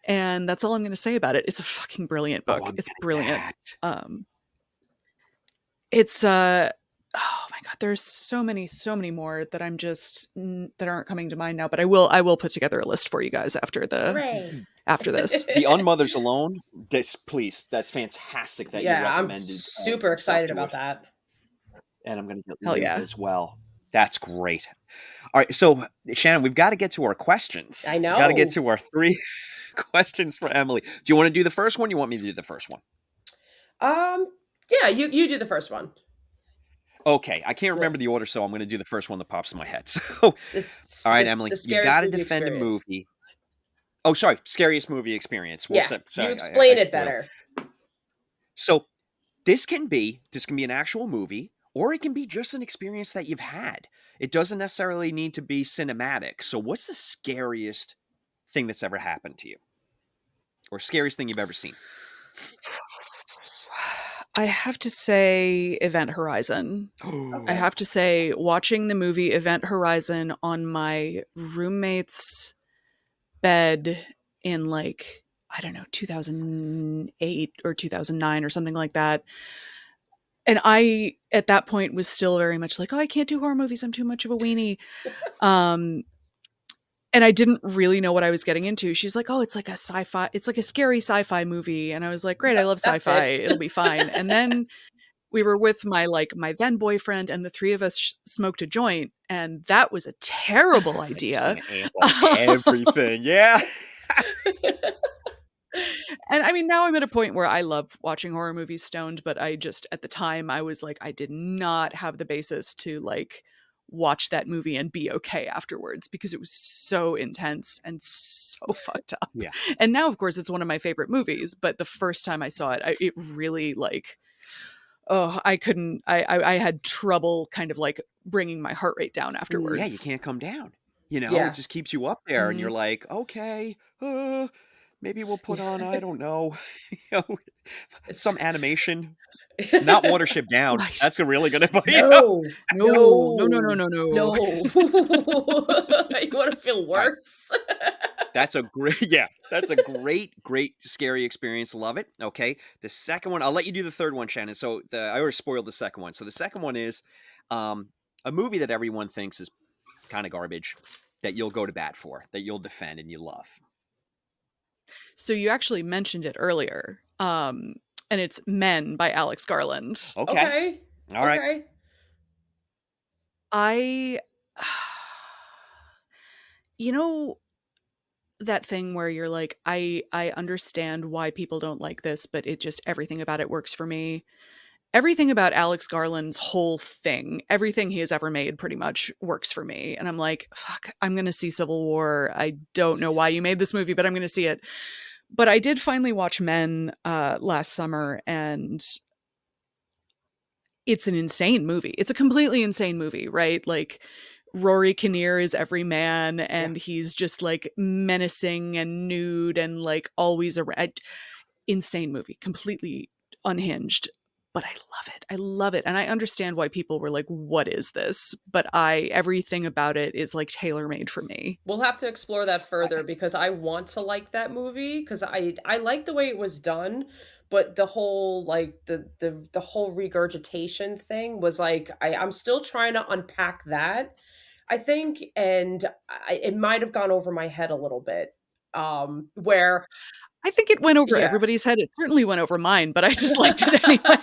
And that's all I'm going to say about it. It's a fucking brilliant Oh, book. I'm It's getting brilliant. that. Um, It's oh my god, there's so many more that I'm just that aren't coming to mind now, but I will put together a list for you guys Hooray. after this. The Unmothers Alone, this please, that's fantastic that you Yeah, I'm recommended super some stuff excited to about us, that. and I'm gonna Hell leave yeah. as well. That's great. All right, so Shannon, we've got to get to our questions. I We've got to get know. to our 3 questions for Emily. Do you want to do the first one? You want me to do the first one? Um, yeah, you do the first one. Okay, I can't The remember the order, so I'm going to do the first one that pops in my head. So, this all right, this Emily, the you've scariest got to movie defend a experience. movie. Oh, sorry, scariest movie experience. We'll Yeah, say, you sorry, I explain it spoiled. better. So, this can be an actual movie, or it can be just an experience that you've had. It doesn't necessarily need to be cinematic. So, what's the scariest thing that's ever happened to you, or scariest thing you've ever seen? I have to say Event Horizon. I Okay. have to say watching the movie Event Horizon on my roommate's bed in like I don't know 2008 or 2009 or something like that. And I at that point was still very much like, "Oh, I can't do horror movies. I'm too much of a weenie." Um and I didn't really know what I was getting into. She's like, "Oh, it's like a sci-fi, it's like a scary sci-fi movie." And I was like, "Great, I love That's sci-fi. it. It'll be fine." And then we were with my then boyfriend, and the 3 of us smoked a joint, and that was a terrible You're just idea. gonna amp up everything, yeah. And I mean, now I'm at a point where I love watching horror movies stoned, but I just at the time I was like, I did not have the basis to like watch that movie and be okay afterwards because it was so intense and so fucked up. Yeah. And now, of course, it's one of my favorite movies, but the first time I saw it, it really like, oh, I couldn't, I had trouble kind of like bringing my heart rate down Yeah, you afterwards. can't come down. You know, it Yeah. just keeps you up there, and you're Hmm. like, "Okay, maybe we'll put on, I don't know, you know, It's some animation." Not Watership Down. Right. That's really gonna bite you up. No. No, no, no, no, No. no, no. No. You wanna feel Alright, worse? that's a great yeah, that's a great scary experience, love it, okay. The second one I'll let you do the third one, Shannon, so I already spoiled the second one. So the second one is, um, a movie that everyone thinks is kinda garbage, that you'll go to bat for, that you'll defend and you love. So you actually mentioned it earlier. And it's Men by Alex Garland. Okay, Okay. alright. Okay. I you know that thing where you're like, I understand why people don't like this, but it just everything about it works for me. Everything about Alex Garland's whole thing, everything he has ever made pretty much works for me. And I'm like, fuck, I'm gonna see Civil War. I don't know why you made this movie, but I'm gonna see it. But I did finally watch Men last summer, and it's an insane movie. It's a completely insane movie, right? Like Rory Kinnear is every man, Yeah. and he's just like menacing and nude and like always around. Insane movie, completely unhinged. But I love it. I love it. And I understand why people were like, what is this? But everything about it is like tailor made for me. We'll have to explore that I further because I want to like that movie because I like the way it was done, but the whole like the whole regurgitation thing was like I'm still trying to unpack that, I think, and it might have gone over my head a little bit. Where I think it went over yeah. everybody's head. It certainly went over mine, but I just liked it anyway.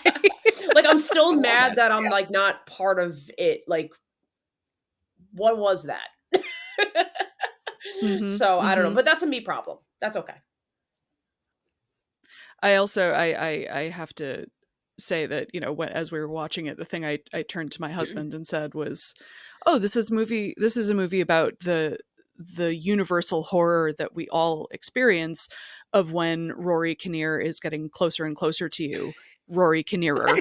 Like I'm still I love mad that. that I'm Yeah. like not part of it. Like what was that? Hmm. So I don't know, Hmm. but that's a me problem. That's okay. I also I have to say that as we were watching it, the thing I turned to my husband and said was, "Oh, this is a movie about the universal horror that we all experience of when Rory Kinnear is getting closer and closer to you, Rory Kinnearer."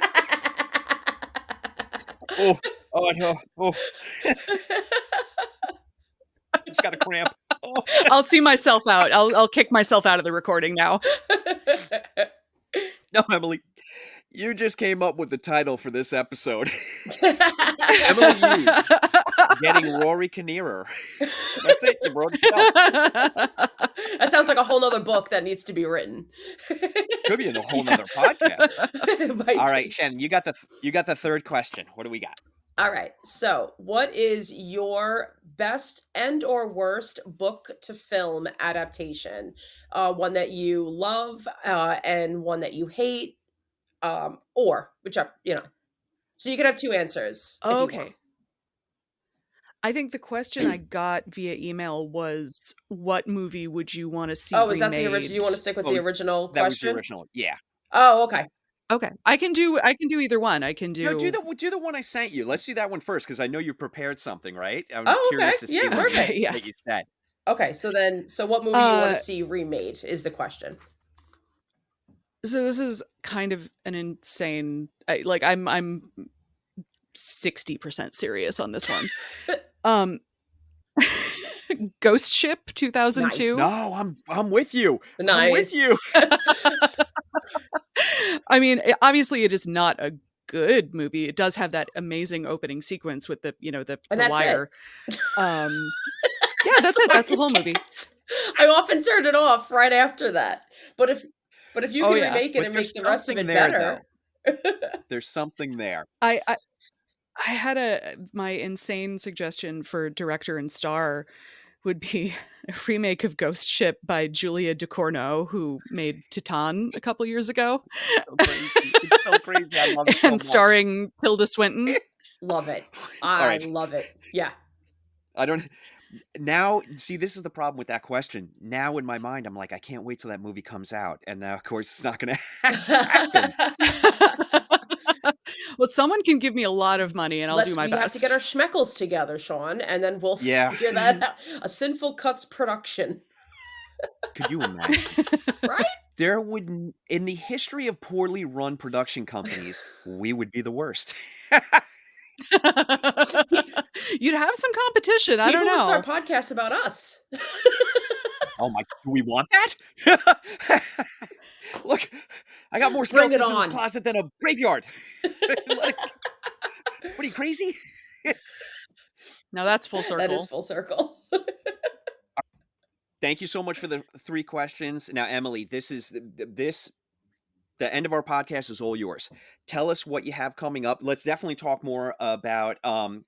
Oh, oh, no. Oh, I just got a cramp. Oh. I'll see myself out. I'll kick myself out of the recording now. No, Emily, you just came up with the title for this episode. Emily Hughes, getting Rory Kinnearer. That's it, you wrote it down. That sounds like a whole nother book that needs to be written. Could be in a whole nother podcast. It might All be. right, Shannon, you got the third question. What do we got? All right. So, what is your best and or worst book to film adaptation? One that you love, and one that you hate, or whichever, you know. So you can have two answers if you want. Okay. I think the question I got via email was, "What movie would you wanna see Oh, is that the original? You remade?" want to stick with Oh, the original that was the question? original. Yeah. Oh, okay. Okay. I can do either one. I can No, do do the one I sent you. Let's do that one first because I know you prepared something, right? I'm Oh, okay. curious to see Yeah, what Okay, perfect. you yes. said. Okay, so what movie you want to Uh, see remade is the question. so this is kind of an insane I'm 60% serious on this one. Um, Ghost Ship 2002. Nice. No, I'm with you. I'm with Nice. you. I mean, obviously it is not a good movie. It does have that amazing opening sequence with And the that's it. wire. Yeah, that's it. all That's the you whole movie. get. I often turn it off right after that. But if you Oh can yeah. remake it But and make there's the rest of something it there, better. though. There's something there. I had my insane suggestion for director and star would be a remake of Ghost Ship by Julia Ducournau, who made Titan a couple years ago, So crazy. It's so crazy. I love it so and much. starring Tilda Swinton. Love it. All I right. love it. Yeah. I don't now see this is the problem with that question. Now in my mind, I'm like, I can't wait till that movie comes out. And now, of course, it's not gonna happen. Well, someone can give me a lot of money, and I'll do my We have to get our best. schmeckles together, Sean, and then we'll Yeah. figure that out. A Sinful Cuts production, Could you imagine? right? There would in the history of poorly run production companies, we would be the worst. You'd have some competition. I don't People would start know. podcasts about us. Oh my, do we want that? Look, I got more Bring it skeletons in this on. closet than a graveyard. What are you crazy? Now that's full That is circle. full circle. Thank you so much for the 3 questions. Now, Emily, this is the end of our podcast is all yours. Tell us what you have coming up. Let's definitely talk more about Horror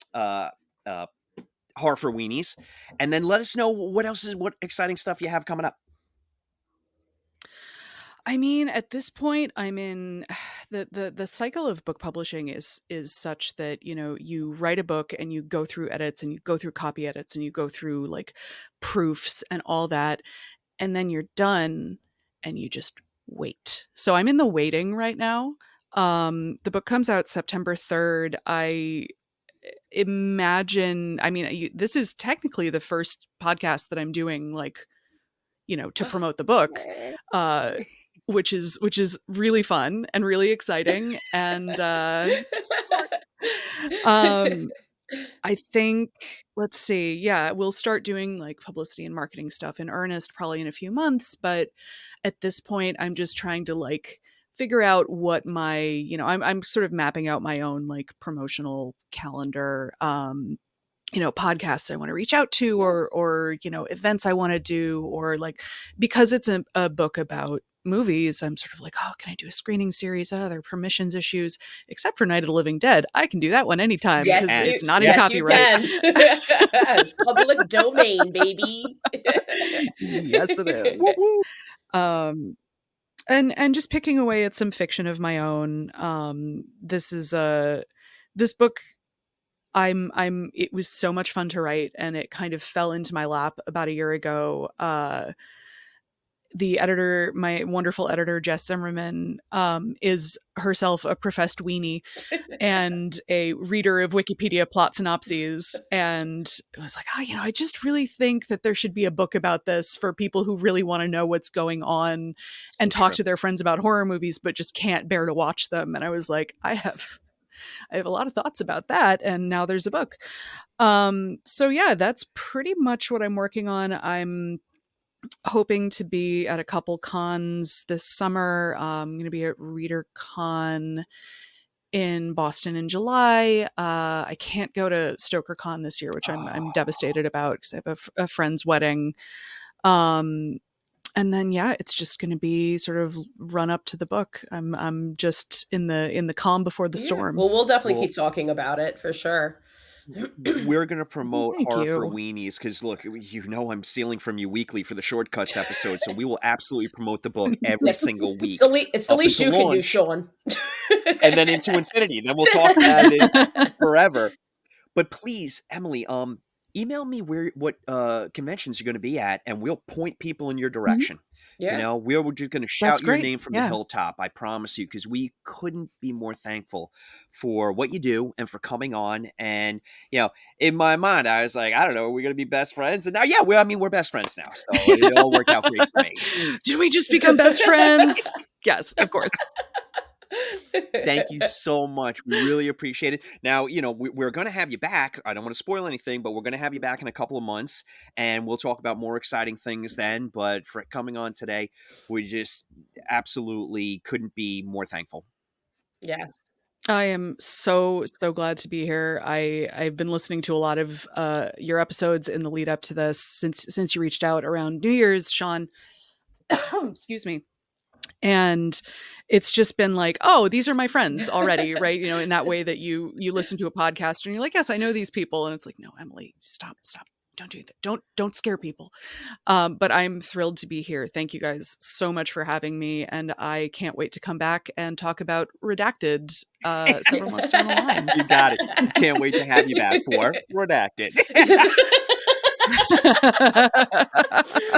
for Weenies, and then let us know what exciting stuff you have coming up. I mean, at this point, I'm in the cycle of book publishing is such that, you write a book and you go through edits and you go through copy edits and you go through like proofs and all that, and then you're done and you just wait. So I'm in the waiting right now. The book comes out September 3rd. I imagine, I mean, this is technically the first podcast that I'm doing, like, to promote the book, uh, which is really fun and really exciting. And I think, let's see, yeah, we'll start doing like publicity and marketing stuff in earnest probably in a few months. But at this point, I'm just trying to like figure out what I'm sort of mapping out my own like promotional calendar. Podcasts I want to reach out to, or events I want to do, or like, because it's a book about movies, I'm sort of like, oh, can I do a screening series? Oh, there are permissions issues, except for Night of the Living Dead. I can do that one anytime because And it's not in yes, you copyright. can. It's public domain, baby. Yes, it is. Woo-woo. And just picking away at some fiction of my own. This book, it was so much fun to write, and it kind of fell into my lap about a year ago. The editor, my wonderful editor, Jess Zimmerman, is herself a professed weenie and a reader of Wikipedia plot synopses. And it was like, I just really think that there should be a book about this for people who really want to know what's going on and talk to their friends about horror movies, but just can't bear to watch them. And I was like, I have a lot of thoughts about that. And now there's a book. So yeah, that's pretty much what I'm working on. I'm hoping to be at a couple cons this summer. I'm going to be at ReaderCon in Boston in July. I can't go to StokerCon this year, which I'm devastated about because I have a friend's wedding. And then yeah, it's just going to be sort of run up to the book. I'm just in the calm before the Yeah. storm. Well, we'll definitely Well, keep talking about it for sure. we're gonna promote Thank Horror for you. Weenies because look, you know I'm stealing from you weekly for the shortcuts episode, so we will absolutely promote the book every Yes. single It's the week it's the up least until you can do, launch, Sean. and then into infinity. Then we'll talk about it forever. But please, Emily, email me what conventions you're going to be at, and we'll point people in your Mhm. direction. You Yeah. know, we're just going to That's shout your great. name from the Yeah. hilltop. I promise you, because we couldn't be more thankful for what you do and for coming on. And in my mind, I was like, I don't know, are we going to be best friends? And now, yeah, we're best friends now, so it all worked out great for me. Did we just become best friends? Yes, of course. Thank you so much. We really appreciate it. Now, we're going to have you back. I don't want to spoil anything, but we're going to have you back in a couple of months, and we'll talk about more exciting things then. But for coming on today, we just absolutely couldn't be more thankful. Yes. I am so, so glad to be here. I've been listening to a lot of your episodes in the lead up to this since you reached out around New Year's, Sean. Excuse me. And it's just been like, oh, these are my friends already, right? In that way that you listen to a podcast and you're like, yes, I know these people, and it's like, no, Emily, stop, don't do that, don't scare people. But I'm thrilled to be here. Thank you guys so much for having me, and I can't wait to come back and talk about Redacted several months down the line. You got it. Can't wait to have you back for Redacted.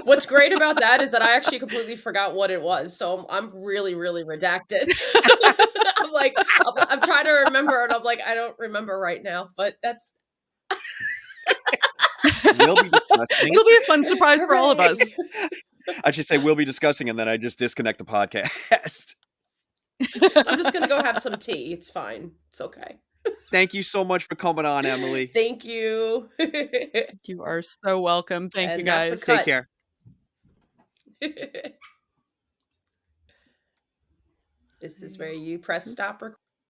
What's great about that is that I actually completely forgot what it was, so I'm really, really redacted. I'm like, I'm trying to remember, and I'm like, I don't remember right now, but that's We'll be discussing. It'll be a fun surprise for all of hooray. us. I should say we'll be discussing, and then I just disconnect the podcast. I'm just gonna go have some tea. It's fine. It's okay. Thank you so much for coming on, Emily. Thank you. You are so welcome. Thank you And that's a guys. Take cut. care. This is where you press stop recording.